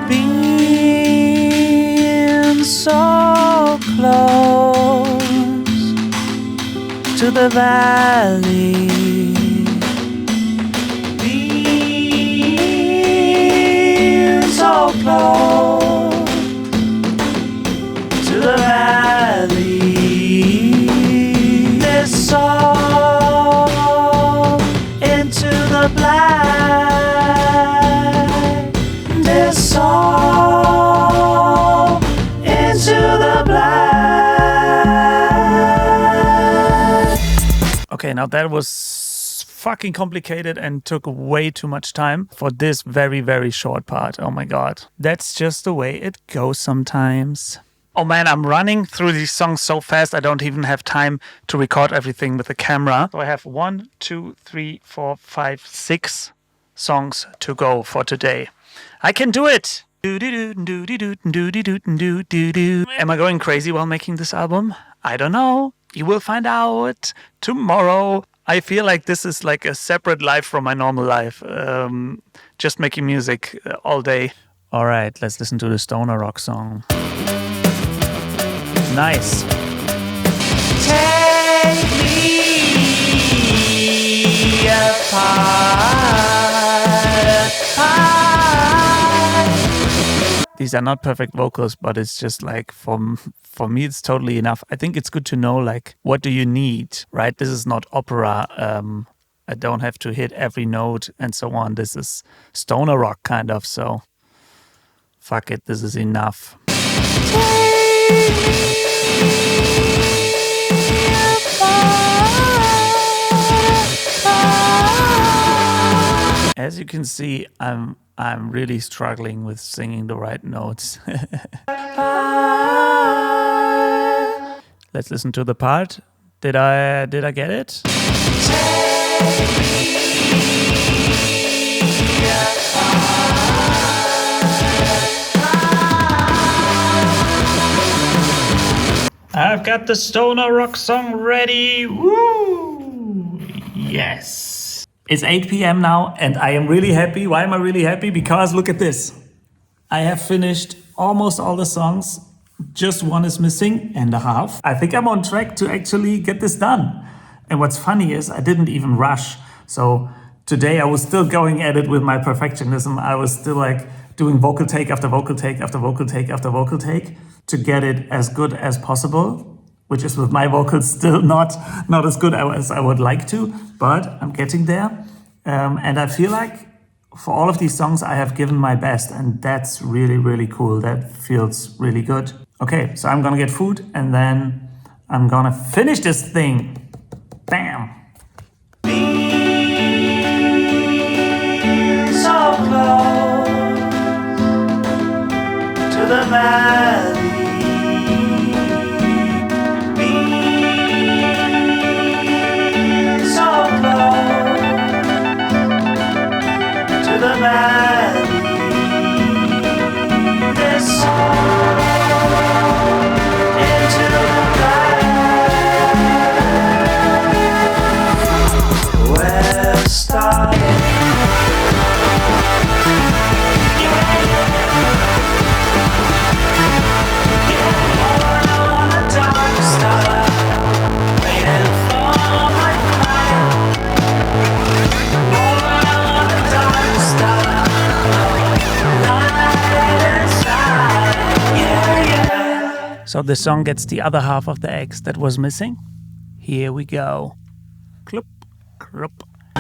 Being so close to the valley. Being so close to the valley. This soul into the black. This soul into the black. Okay, now that was fucking complicated and took way too much time for this very short part. Oh my god. That's just the way it goes sometimes. Oh man, I'm running through these songs so fast I don't even have time to record everything with the camera. So I have 1, 2, 3, 4, 5, 6 songs to go for today. I can do it! Am I going crazy while making this album? I don't know. You will find out tomorrow. I feel like this is like a separate life from my normal life. Just making music all day. All right, let's listen to the stoner rock song. Nice. Take me apart. These are not perfect vocals, but it's just like for me, it's totally enough. I think it's good to know like what do you need, right? This is not opera. I don't have to hit every note and so on. This is stoner rock kind of. So fuck it, this is enough. As you can see, I'm really struggling with singing the right notes. Let's listen to the part. Did I get it? I've got the stoner rock song ready. Woo! Yes. It's 8 p.m. now and I am really happy. Why am I really happy? Because look at this. I have finished almost all the songs. Just one is missing and a half. I think I'm on track to actually get this done. And what's funny is I didn't even rush. So today I was still going at it with my perfectionism. I was still like doing vocal take after vocal take after vocal take after vocal take to get it as good as possible, which is with my vocals still not as good as I would like to, but I'm getting there. And I feel like for all of these songs, I have given my best, and that's really, really cool. That feels really good. Okay, so I'm gonna get food, and then I'm gonna finish this thing. Bam! So close to the valley. The valley, this song into the night. West side. On a dark star, waiting for my fire. So the song gets the other half of the eggs that was missing. Here we go. Clup, clup. I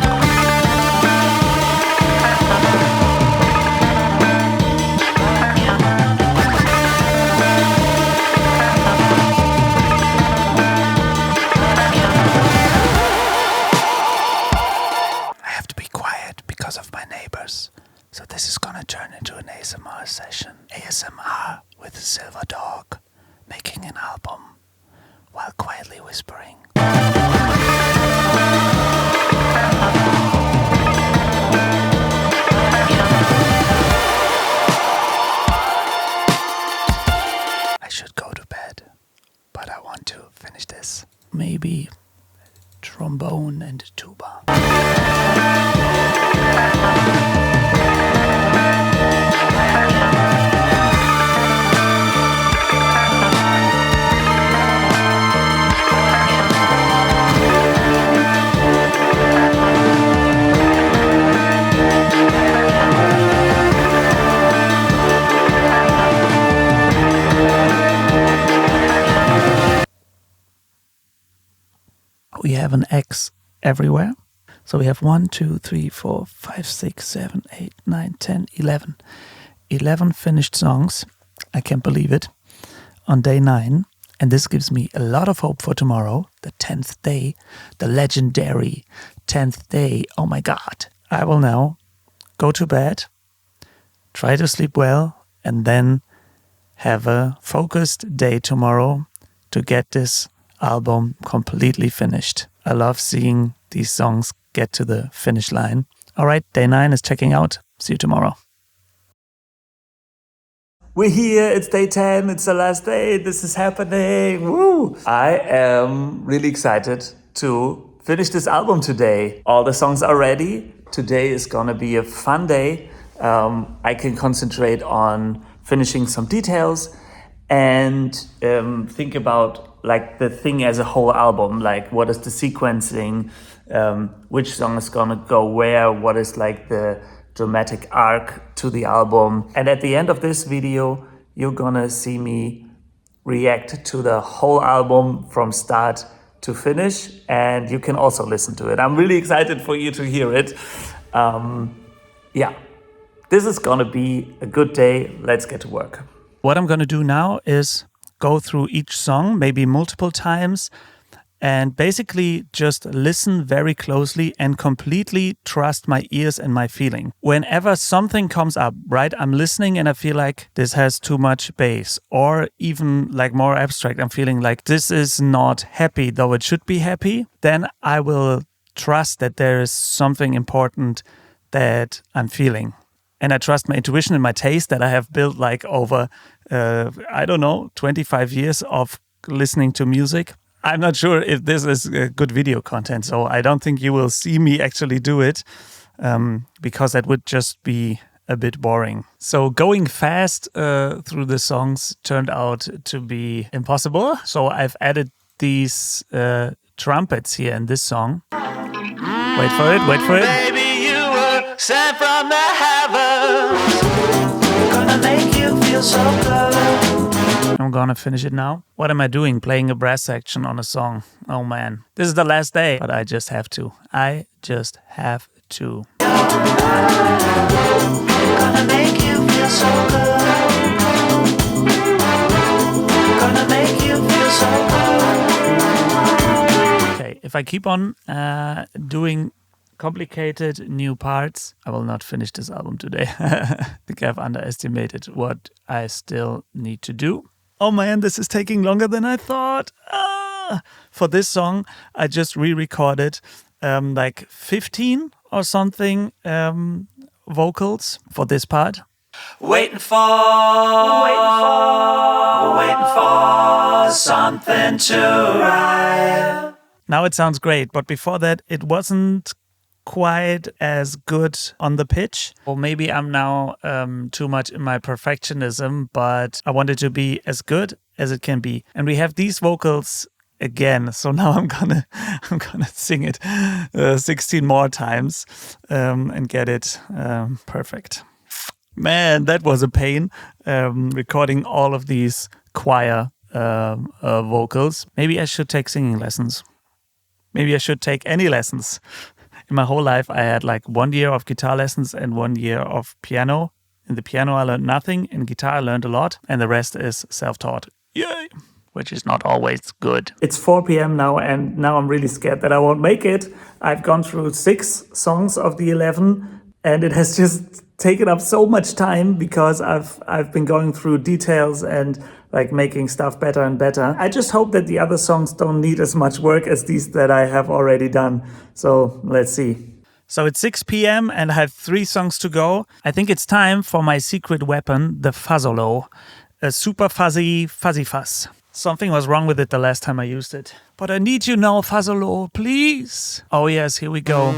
have to be quiet because of my neighbors. So this is gonna turn into an ASMR session. ASMR with a silver dog, making an album while quietly whispering. I should go to bed, but I want to finish this. Maybe trombone and tuba. We have an X everywhere. So we have 1, 2, 3, 4, 5, 6, 7, 8, 9, 10, 11. 11 finished songs. I can't believe it. On day 9. And this gives me a lot of hope for tomorrow, the 10th day, the legendary 10th day. Oh my God. I will now go to bed, try to sleep well, and then have a focused day tomorrow to get this album completely finished. I love seeing these songs get to the finish line. All right, day 9 is checking out. See you tomorrow. We're here, it's day 10, it's the last day, this is happening. Woo! I am really excited to finish this album today. All the songs are ready. Today is gonna be a fun day. I can concentrate on finishing some details and think about like the thing as a whole album, like what is the sequencing, which song is gonna go where, what is like the dramatic arc to the album. And at the end of this video, you're gonna see me react to the whole album from start to finish, and you can also listen to it. I'm really excited for you to hear it. Yeah, this is gonna be a good day. Let's get to work. What I'm going to do now is go through each song, maybe multiple times, and basically just listen very closely and completely trust my ears and my feeling. Whenever something comes up, right, I'm listening and I feel like this has too much bass, or even like more abstract, I'm feeling like this is not happy, though it should be happy, then I will trust that there is something important that I'm feeling. And I trust my intuition and my taste that I have built like over, 25 years of listening to music. I'm not sure if this is good video content, so I don't think you will see me actually do it, because that would just be a bit boring. So going fast through the songs turned out to be impossible. So I've added these trumpets here in this song. Wait for it, wait for it. Baby, you were sent from the heavens. Gonna make you feel so good. I'm gonna finish it now. What am I doing? Playing a brass section on a song. Oh man. This is the last day, but I just have to. I just have to. Gonna make you feel so good. Gonna make you feel so good. Okay, if I keep on doing complicated new parts, I will not finish this album today. I think I've underestimated what I still need to do. Oh man, this is taking longer than I thought. For this song, I just re-recorded like 15 or something vocals for this part. Waiting for something to arrive. Now it sounds great, but before that, it wasn't quite as good on the pitch. Or maybe I'm now too much in my perfectionism, but I want it to be as good as it can be. And we have these vocals again, so now I'm gonna sing it 16 more times and get it perfect. Man, that was a pain, recording all of these choir vocals. Maybe I should take singing lessons. Maybe I should take any lessons. In my whole life, I had like 1 year of guitar lessons and 1 year of piano. In the piano, I learned nothing. In guitar, I learned a lot. And the rest is self-taught. Yay! Which is not always good. It's 4 p.m. now, and now I'm really scared that I won't make it. I've gone through 6 songs of the 11, and it has just taken up so much time because I've been going through details and like making stuff better and better. I just hope that the other songs don't need as much work as these that I have already done. So let's see. So it's 6 p.m. and I have 3 songs to go. I think it's time for my secret weapon, the fuzzolo. A super fuzzy fuzz. Something was wrong with it the last time I used it. But I need you now, fuzzolo, please. Oh yes, here we go.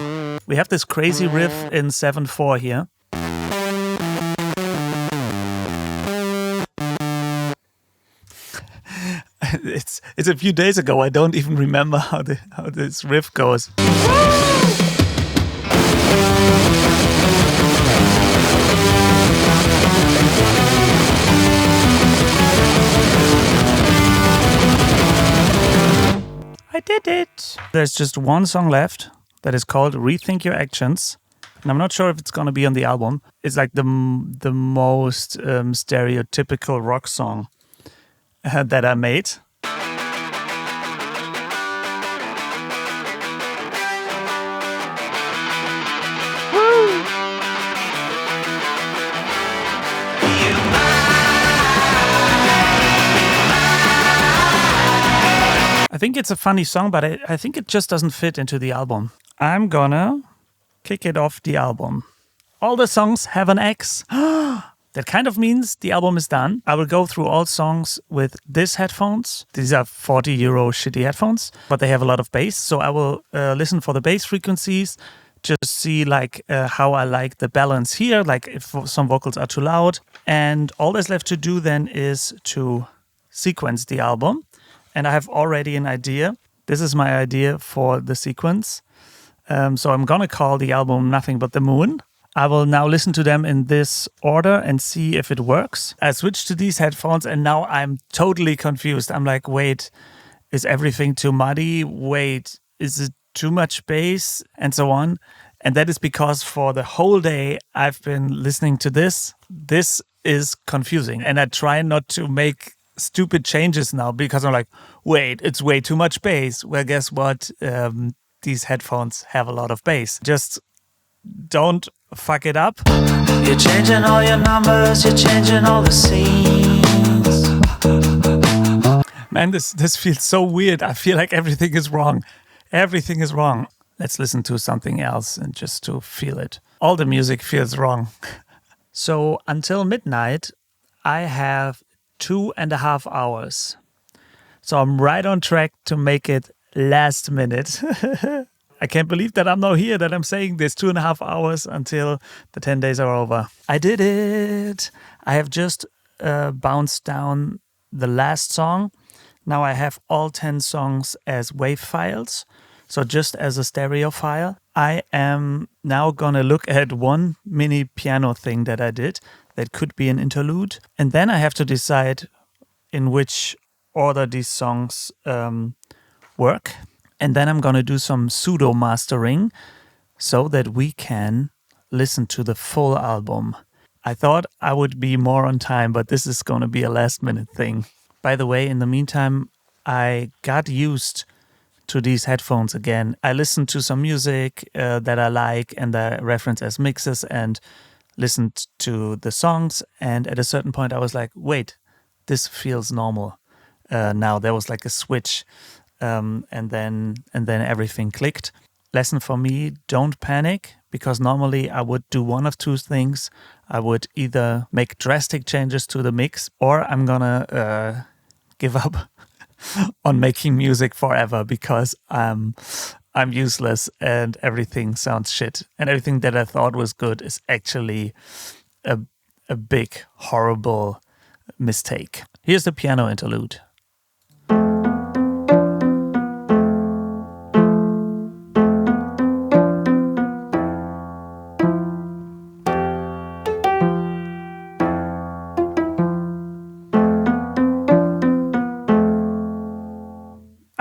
We have this crazy riff in 7/4 here. It's a few days ago. I don't even remember how this riff goes. I did it. There's just one song left that is called Rethink Your Actions. And I'm not sure if it's going to be on the album. It's like the most stereotypical rock song that I made. I think it's a funny song, but I think it just doesn't fit into the album. I'm gonna kick it off the album. All the songs have an X. That kind of means the album is done. I will go through all songs with these headphones. These are 40 euro shitty headphones, but they have a lot of bass. So I will listen for the bass frequencies, just see like how I like the balance here, like if some vocals are too loud. And all that's left to do then is to sequence the album. And I have already an idea. This is my idea for the sequence. So I'm going to call the album Nothing But the Moon. I will now listen to them in this order and see if it works. I switched to these headphones and now I'm totally confused. I'm like, wait, is everything too muddy? Wait, is it too much bass? And so on. And that is because for the whole day I've been listening to this. This is confusing. And I try not to make stupid changes now because I'm like, wait, it's way too much bass. Well, guess what? These headphones have a lot of bass. Just don't fuck it up. You're changing all your numbers, you're changing all the scenes. Man, this feels so weird. I feel like everything is wrong. Everything is wrong. Let's listen to something else and just to feel it. All the music feels wrong. So until midnight, I have 2.5 hours. So I'm right on track to make it last minute. I can't believe that I'm now here, that I'm saying this 2.5 hours until the 10 days are over. I did it. I have just bounced down the last song. Now I have all 10 songs as WAV files. So just as a stereo file. I am now going to look at one mini piano thing that I did. That could be an interlude. And then I have to decide in which order these songs work. And then I'm going to do some pseudo mastering so that we can listen to the full album. I thought I would be more on time, but this is going to be a last minute thing. By the way, in the meantime, I got used to these headphones again. I listened to some music that I like and I reference as mixes and listened to the songs. And at a certain point I was like, wait, this feels normal. Now there was like a switch. And then everything clicked. Lesson for me, don't panic, because normally I would do one of two things. I would either make drastic changes to the mix, or I'm gonna give up on making music forever because I'm useless and everything sounds shit. And everything that I thought was good is actually a big, horrible mistake. Here's the piano interlude.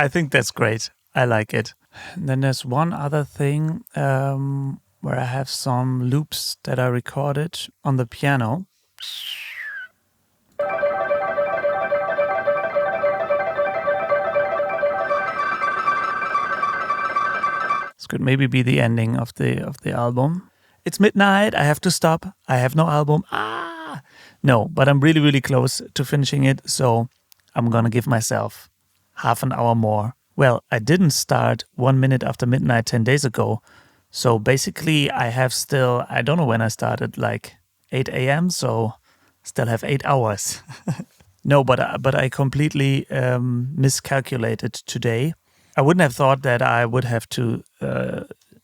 I think that's great. I like it. And then there's one other thing where I have some loops that I recorded on the piano. This could maybe be the ending of the album. It's midnight. I have to stop. I have no album. No, but I'm really, really close to finishing it. So I'm going to give myself half an hour more. Well, I didn't start 1 minute after midnight 10 days ago. So basically I have still, I don't know when I started, like 8 a.m. So still have 8 hours. No, but I completely miscalculated today. I wouldn't have thought that I would have to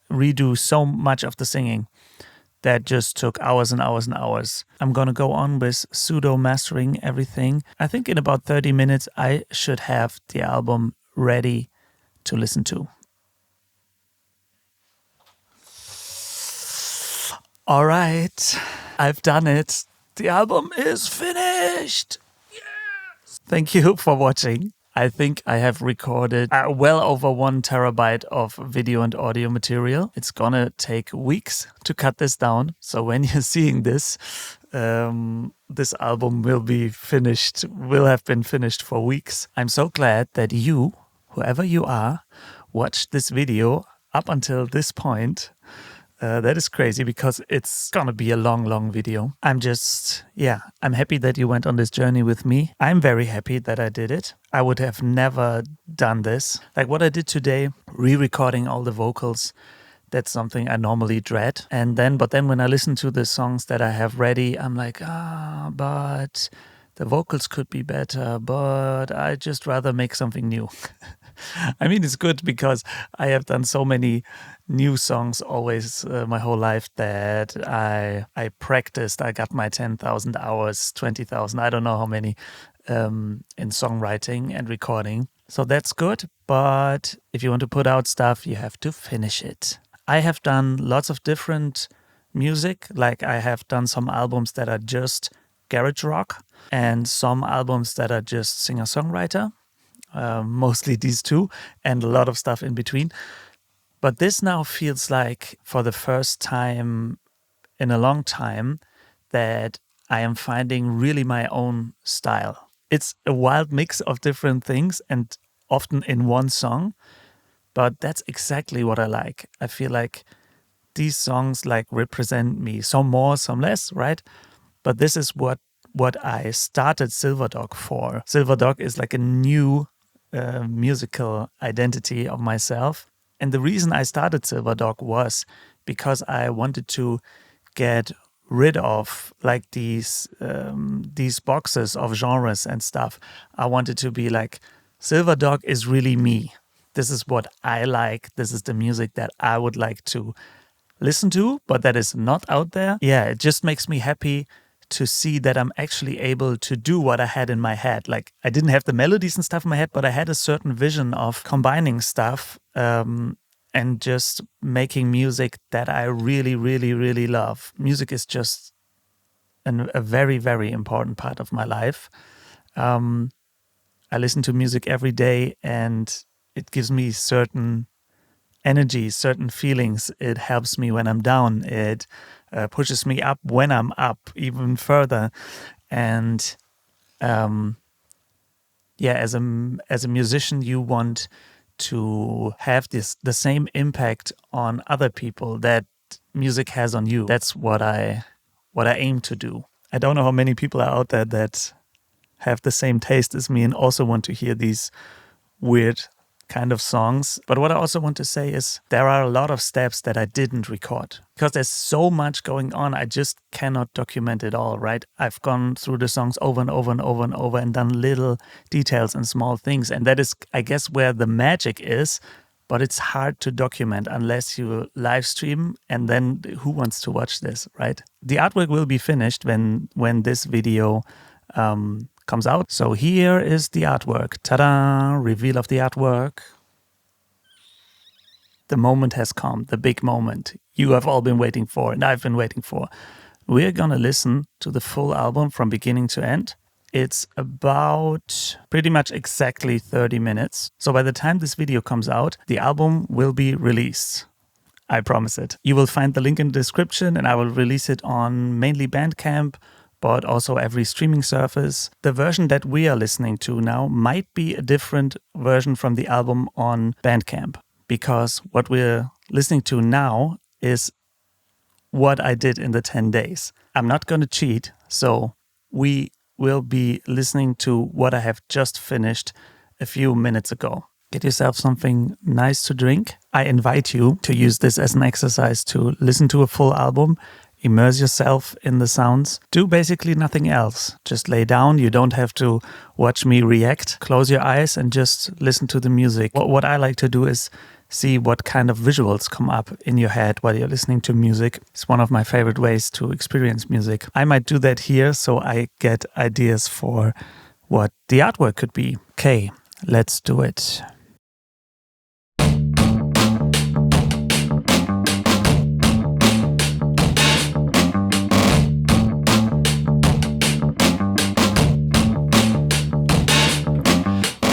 redo so much of the singing. That just took hours and hours and hours. I'm going to go on with pseudo mastering everything. I think in about 30 minutes, I should have the album ready to listen to. All right, I've done it. The album is finished. Yes! Thank you for watching. I think I have recorded well over 1 terabyte of video and audio material. It's gonna take weeks to cut this down. So when you're seeing this, this album will have been finished for weeks. I'm so glad that you, whoever you are, watched this video up until this point. That is crazy because it's gonna be a long, long video. I'm happy that you went on this journey with me. I'm very happy that I did it. I would have never done this. Like what I did today, re-recording all the vocals, That's something I normally dread. But then when I listen to the songs that I have ready, I'm like, but the vocals could be better, but I just rather make something new. I mean, it's good because I have done so many new songs always my whole life that I practiced. I got my 10,000 hours, 20,000, I don't know how many, in songwriting and recording. So that's good. But if you want to put out stuff, you have to finish it. I have done lots of different music. Like I have done some albums that are just garage rock and some albums that are just singer-songwriter. Mostly these two, and a lot of stuff in between. But this now feels like, for the first time in a long time, that I am finding really my own style. It's a wild mix of different things and often in one song, but that's exactly what I like. I feel like these songs like represent me, some more, some less, right? But this is what I started Silverdog for. Silverdog is like a new musical identity of myself. And the reason I started Silverdog was because I wanted to get rid of like these boxes of genres and stuff. I wanted to be like, Silverdog is really me. This is what I like. This is the music that I would like to listen to, but that is not out there. Yeah, it just makes me happy to see that I'm actually able to do what I had in my head. Like I didn't have the melodies and stuff in my head, but I had a certain vision of combining stuff and just making music that I really, really, really love. Music is just a very, very important part of my life. I listen to music every day and it gives me certain energy, certain feelings. It helps me when I'm down. It pushes me up when I'm up even further. And as a musician, you want to have the same impact on other people that music has on you. That's what I aim to do. I don't know how many people are out there that have the same taste as me and also want to hear these weird kind of songs. But what I also want to say is there are a lot of steps that I didn't record because there's so much going on. I just cannot document it all, right? I've gone through the songs over and over and over and over and done little details and small things. And that is, I guess, where the magic is. But it's hard to document unless you live stream, and then who wants to watch this, right? The artwork will be finished when this video comes out. So here is the artwork. Ta-da! Reveal of the artwork. The moment has come, the big moment you have all been waiting for and I've been waiting for. We're gonna listen to the full album from beginning to end. It's about pretty much exactly 30 minutes. So by the time this video comes out, the album will be released. I promise it. You will find the link in the description and I will release it on mainly Bandcamp, but also every streaming service. The version that we are listening to now might be a different version from the album on Bandcamp, because what we're listening to now is what I did in the 10 days. I'm not going to cheat, so we will be listening to what I have just finished a few minutes ago. Get yourself something nice to drink. I invite you to use this as an exercise to listen to a full album, immerse yourself in the sounds. Do basically nothing else. Just lay down. You don't have to watch me react. Close your eyes and just listen to the music. What I like to do is see what kind of visuals come up in your head while you're listening to music. It's one of my favorite ways to experience music. I might do that here so I get ideas for what the artwork could be. Okay, let's do it.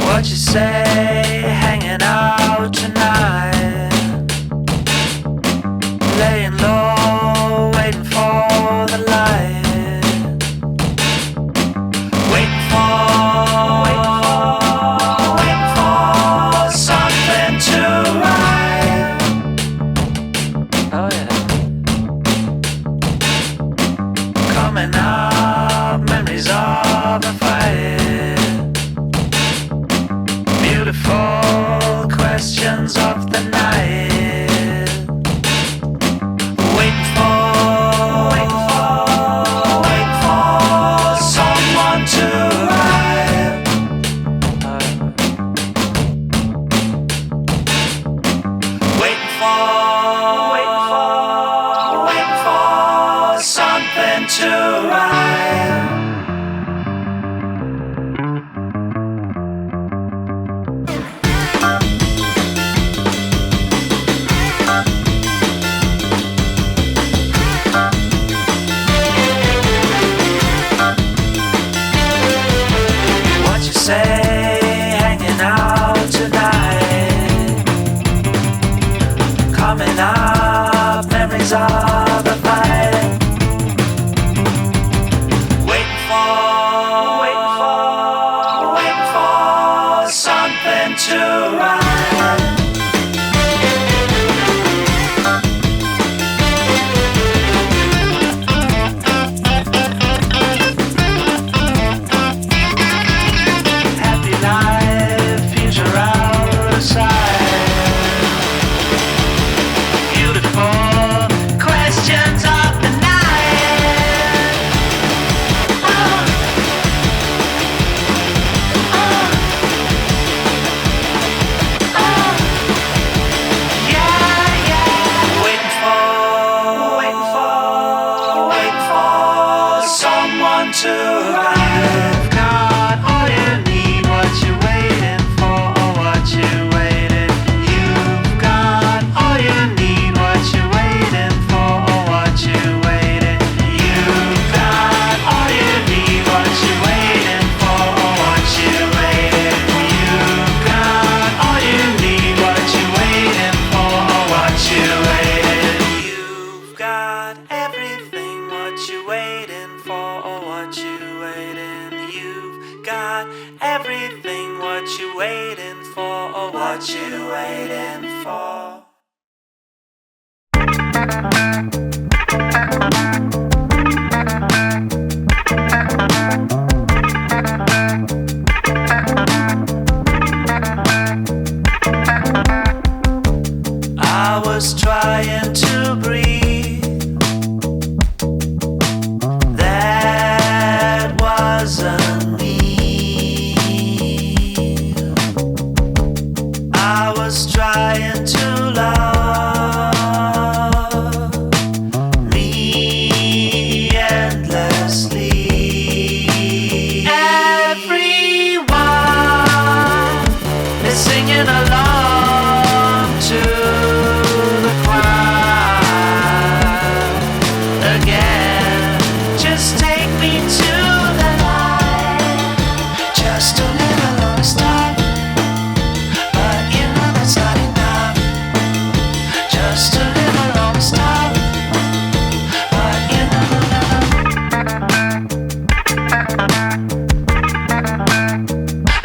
What you say, hanging out tonight, laying low, waiting for the light, waiting for something to arrive. Oh yeah. Coming up, memories of a fight. Beautiful to ride. Happy life, future outside. Beautiful questions of the night. Yeah, yeah. Waiting for someone to arrive. Got all you need, what you waiting for, or what you waiting. You've got all you need, what you waiting for, or what you waiting. You've got all you need, what you waiting for, or what you waiting. You've got all you need, what you waiting for, or what you waiting. You've got everything, what you waiting for, or what you waiting. You've got everything, what you waiting for, or what you waiting for. I was trying to breathe. That wasn't me. I was trying to love me endlessly. Everyone is singing along to the choir again. Just take me to the light. Just a little on a stop, but you know that's not enough. Just a little on a stop, but you know.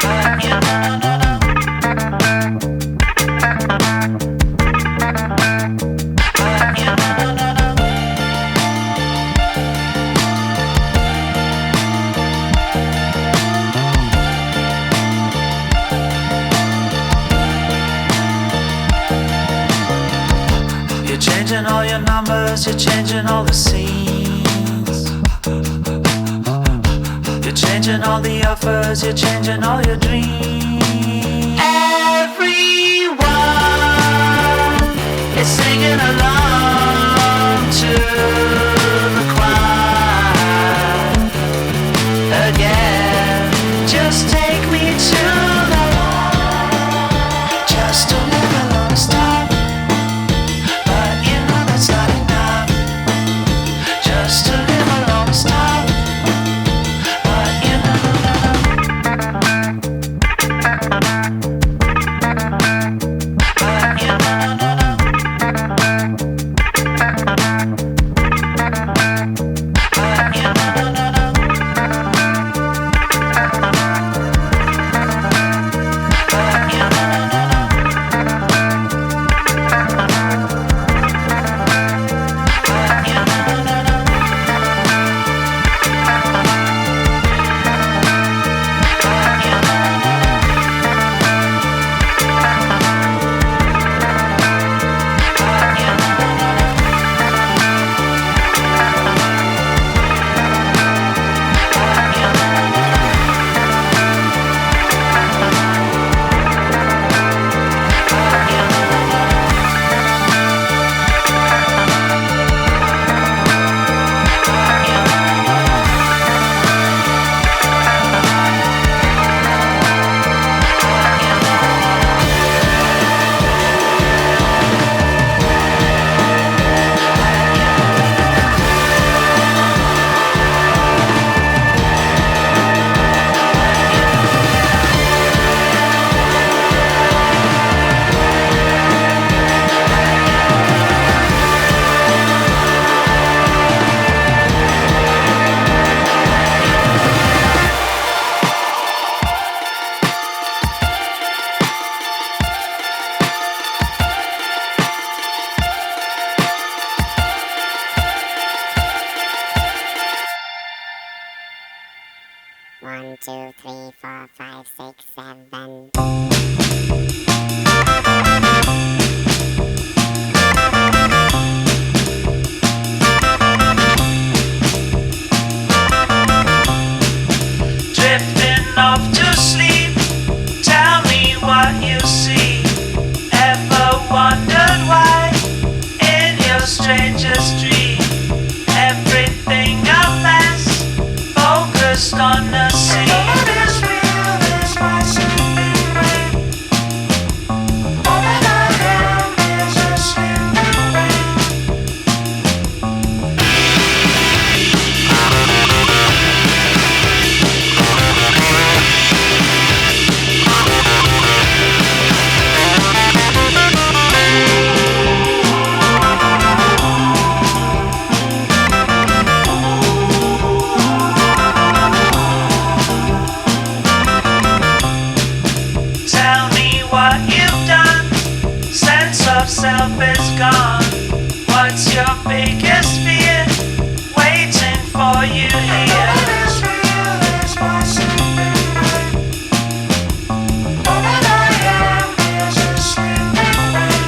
But you You're changing all your numbers, you're changing all the scenes. You're changing all the offers, you're changing all your dreams. Everyone is singing along to the choir again. Just take me to the light. Just a little on a stop, but you know that's not enough. Just a little on a stop, but you know. take 7. Drifting off to sleep. Tell me what you see. Ever wondered why in your strangest dream everything a mess, focused on the sea. All that is real is my sleeping brain. All that I am is a sleeping brain. Tell me what you've done. Sense of self is gone. What's your biggest fear? Waiting for you here. All that is real is my sleeping brain. All that I am is a sleeping brain.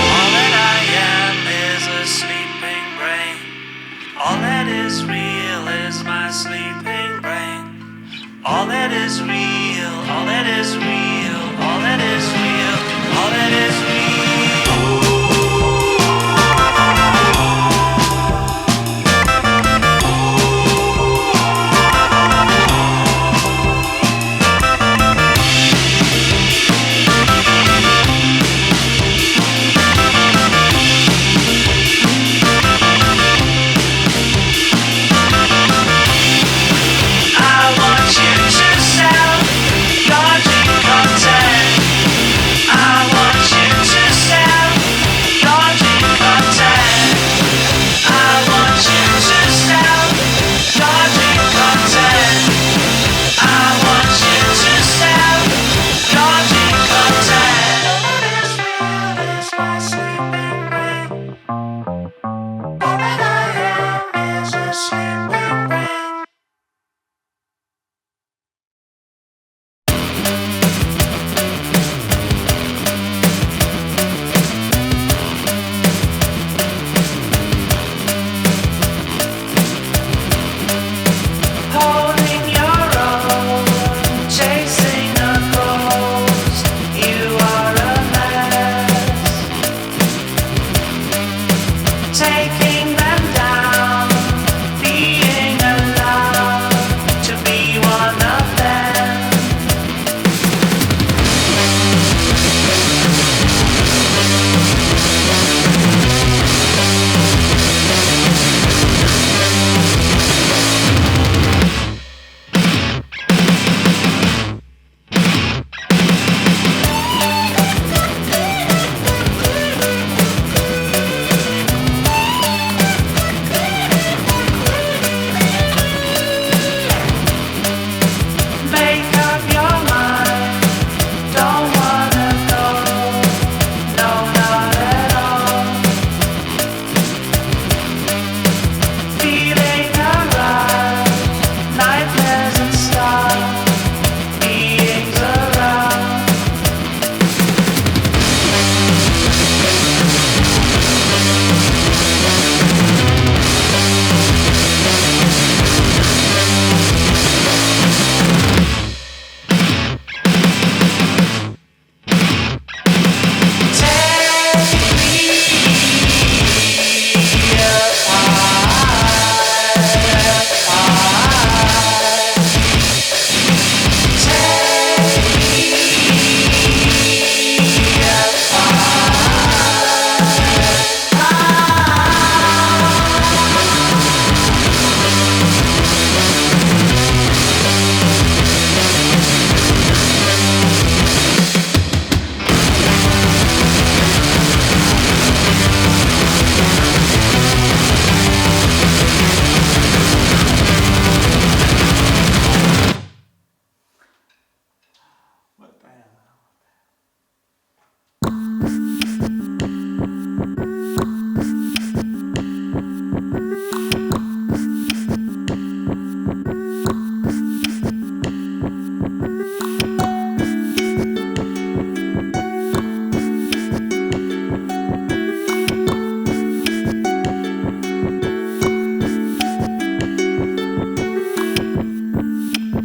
All that I am is a sleeping brain. All that is real is my sleeping brain. All that is real, all that is real, all that is real, all that is I want you to sell your dream.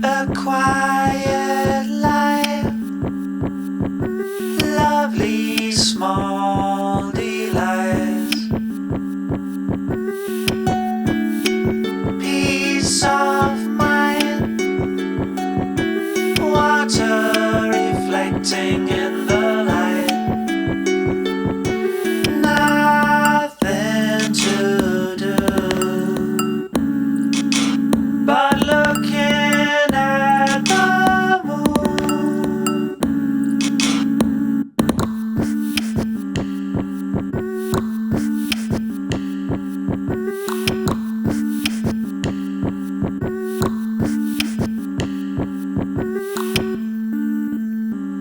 a quiet life, lovely small delights, peace of mind, water reflecting in the light, nothing to do but looking at the moon.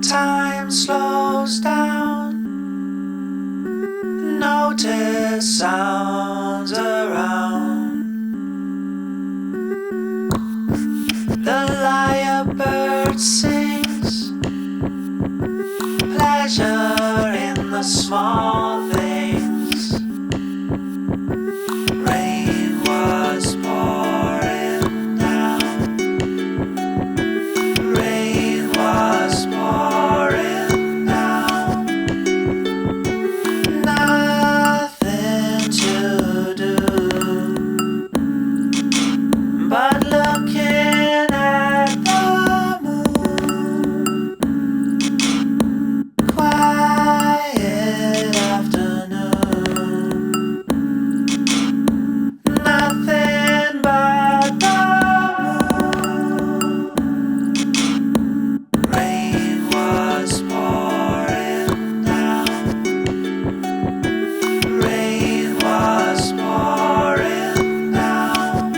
Time slows down, notice sounds around. The lyrebird sings, pleasure in the small things. Rain was pouring down, rain was pouring down, nothing to do but looking at the moon. Quiet afternoon, nothing but the moon. Rain was pouring down, rain was pouring down,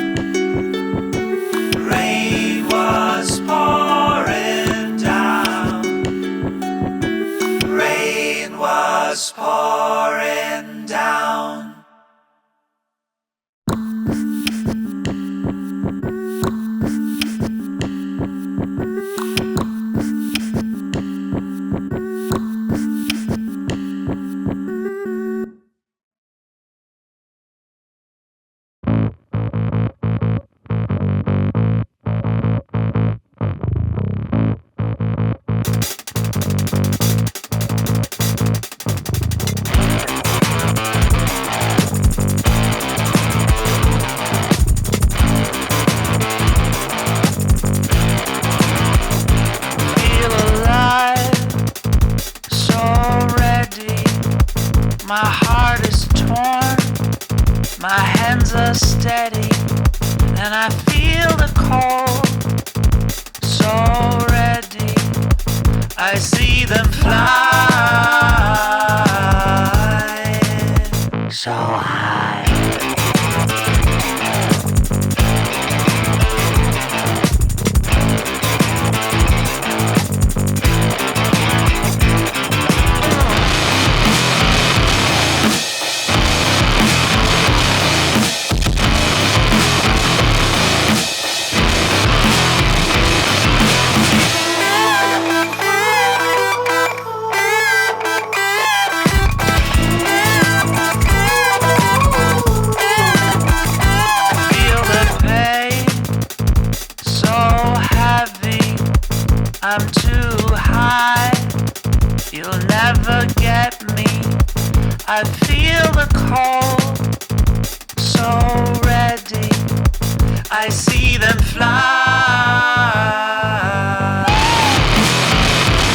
rain was pouring down, rain was pouring down. Feel alive, so ready. My heart is torn, my hands are steady, and I feel the cold, so ready. I see them fly so high. Feel the pain, so heavy. I'm too high, you'll never get me. I feel the cold, so ready. I see them fly.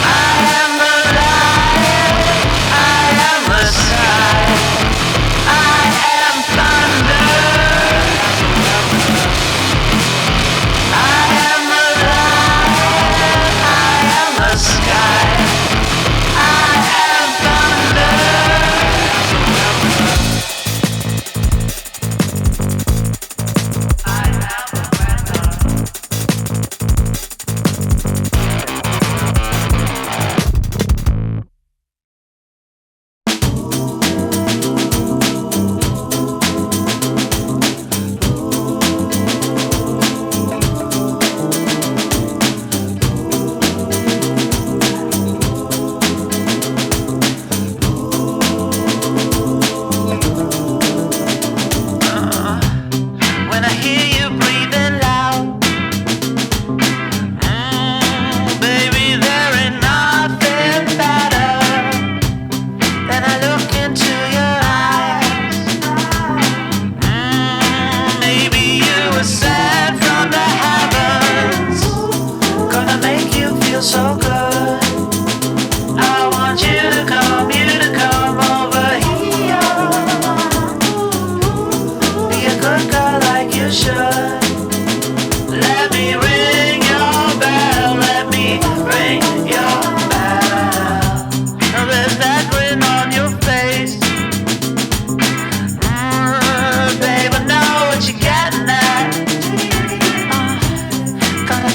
I am the light, I am the sky, I am thunder. I am the light, I am the sky, I am thunder. I am the weather.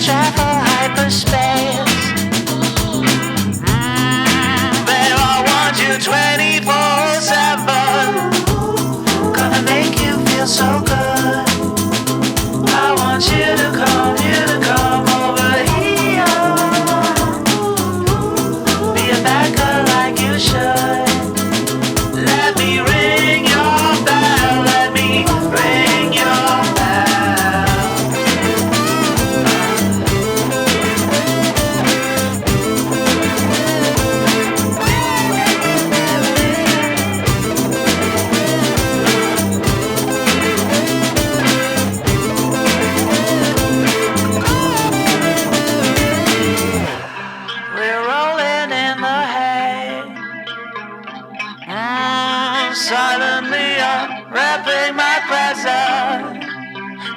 travel hyperspace. Babe, I want you 24/7. Gonna make you feel so good. I want you to come over here. Be a bad girl like you should. Let me ring your bell. Let me ring your bell. We're rolling in the hay. Suddenly I'm wrapping my present.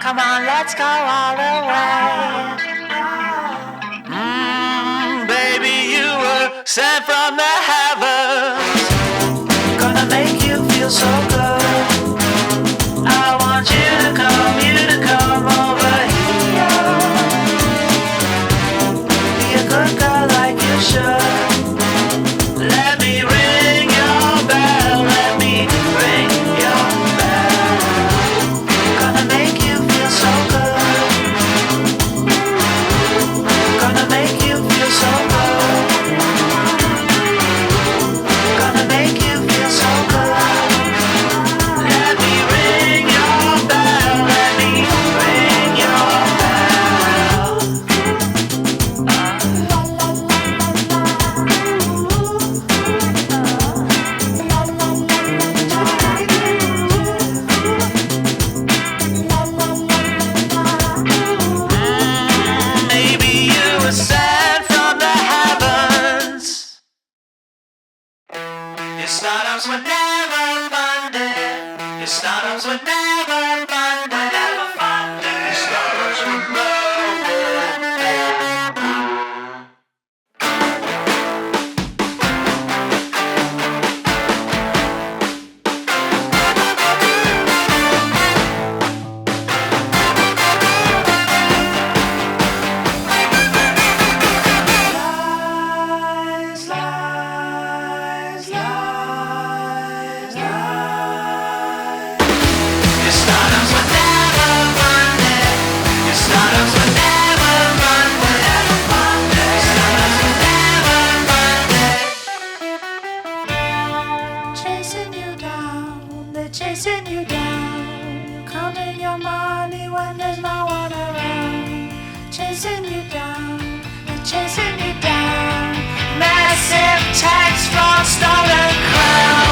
Come on, let's go all the way. Baby, you were sent from the heavens. Gonna make you feel so good. I want you to come over here. Be a good girl like you should. Let me ring your bell. Let me ring your bell. Gonna make you feel so good. Gonna make you feel so good. Gonna make you feel so good. Let me ring your bell. Let me ring your bell. Maybe you were sent from the heavens. Your startups were never funded. Your startups were never funded. Never funded. Your startups were never lies, lies, lies, lies. Your startups were never funded. Your startups were never funded. Never funded. Your startups were never funded. Chasing you down, they're chasing you down. You're counting your money when there's no one around. Chasing you down, they're chasing you down. Massive tax fraud, stolen crown.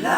Lies.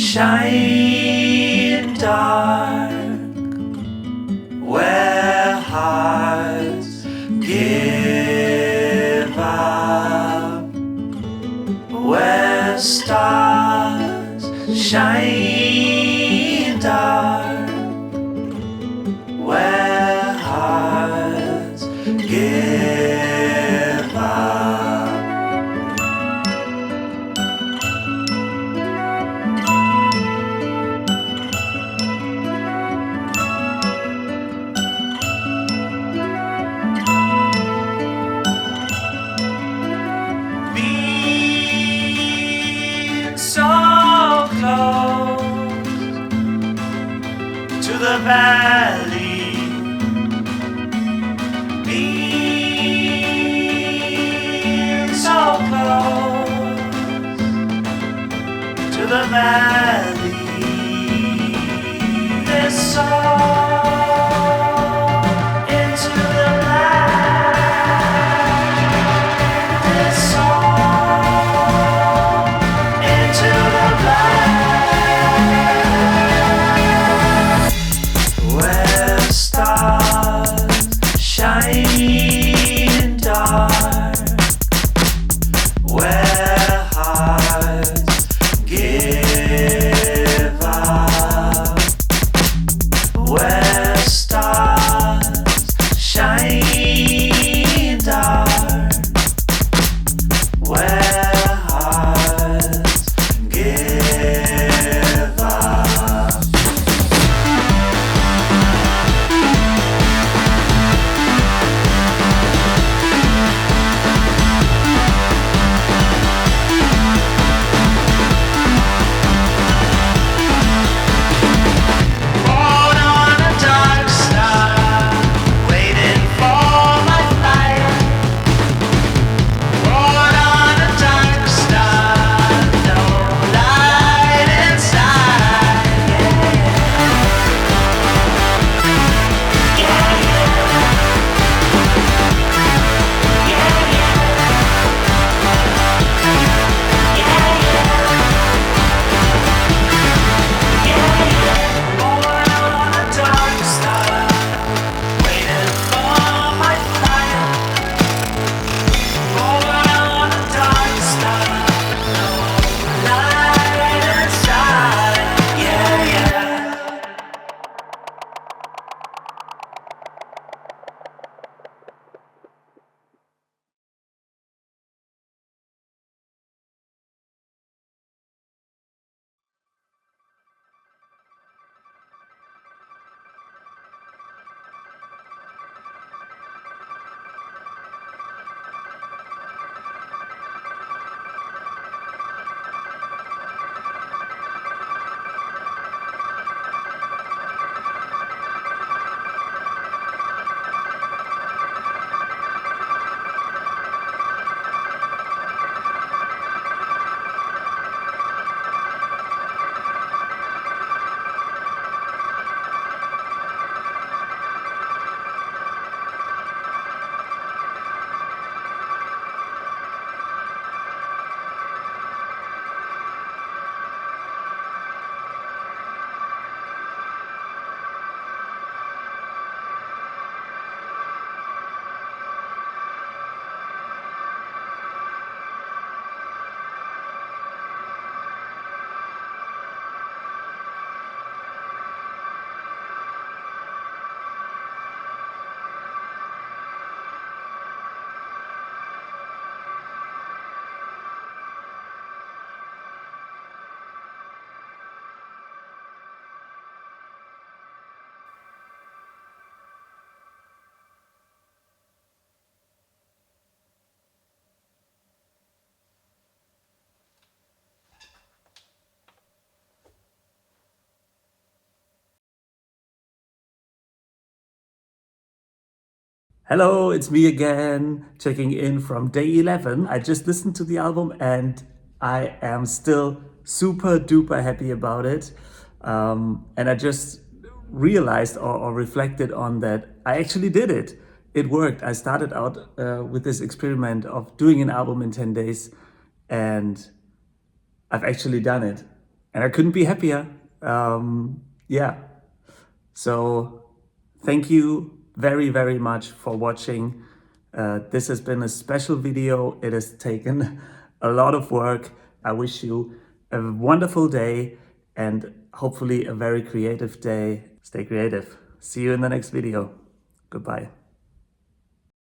shine dark, where hearts give up, where stars shine dark, where hearts give up. Being so close to the valley, being so close to the valley. This song into the light. This song into the light. Where stars shine dark, where hearts give up, where stars shine dark, where hearts give up. Born on a dark star, waiting for my flight. Born on a dark star, no light inside. Born on a dark star, waiting for my flight. Born on a dark star, no light inside. Yeah, yeah. Hello, it's me again, checking in from day 11. I just listened to the album and I am still super duper happy about it. And I just realized or reflected on that I actually did it. It worked. I started out with this experiment of doing an album in 10 days and I've actually done it. And I couldn't be happier. Yeah. So thank you very, very much for watching. This has been a special video. It has taken a lot of work. I wish you a wonderful day and hopefully a very creative day. Stay creative. See you in the next video. Goodbye.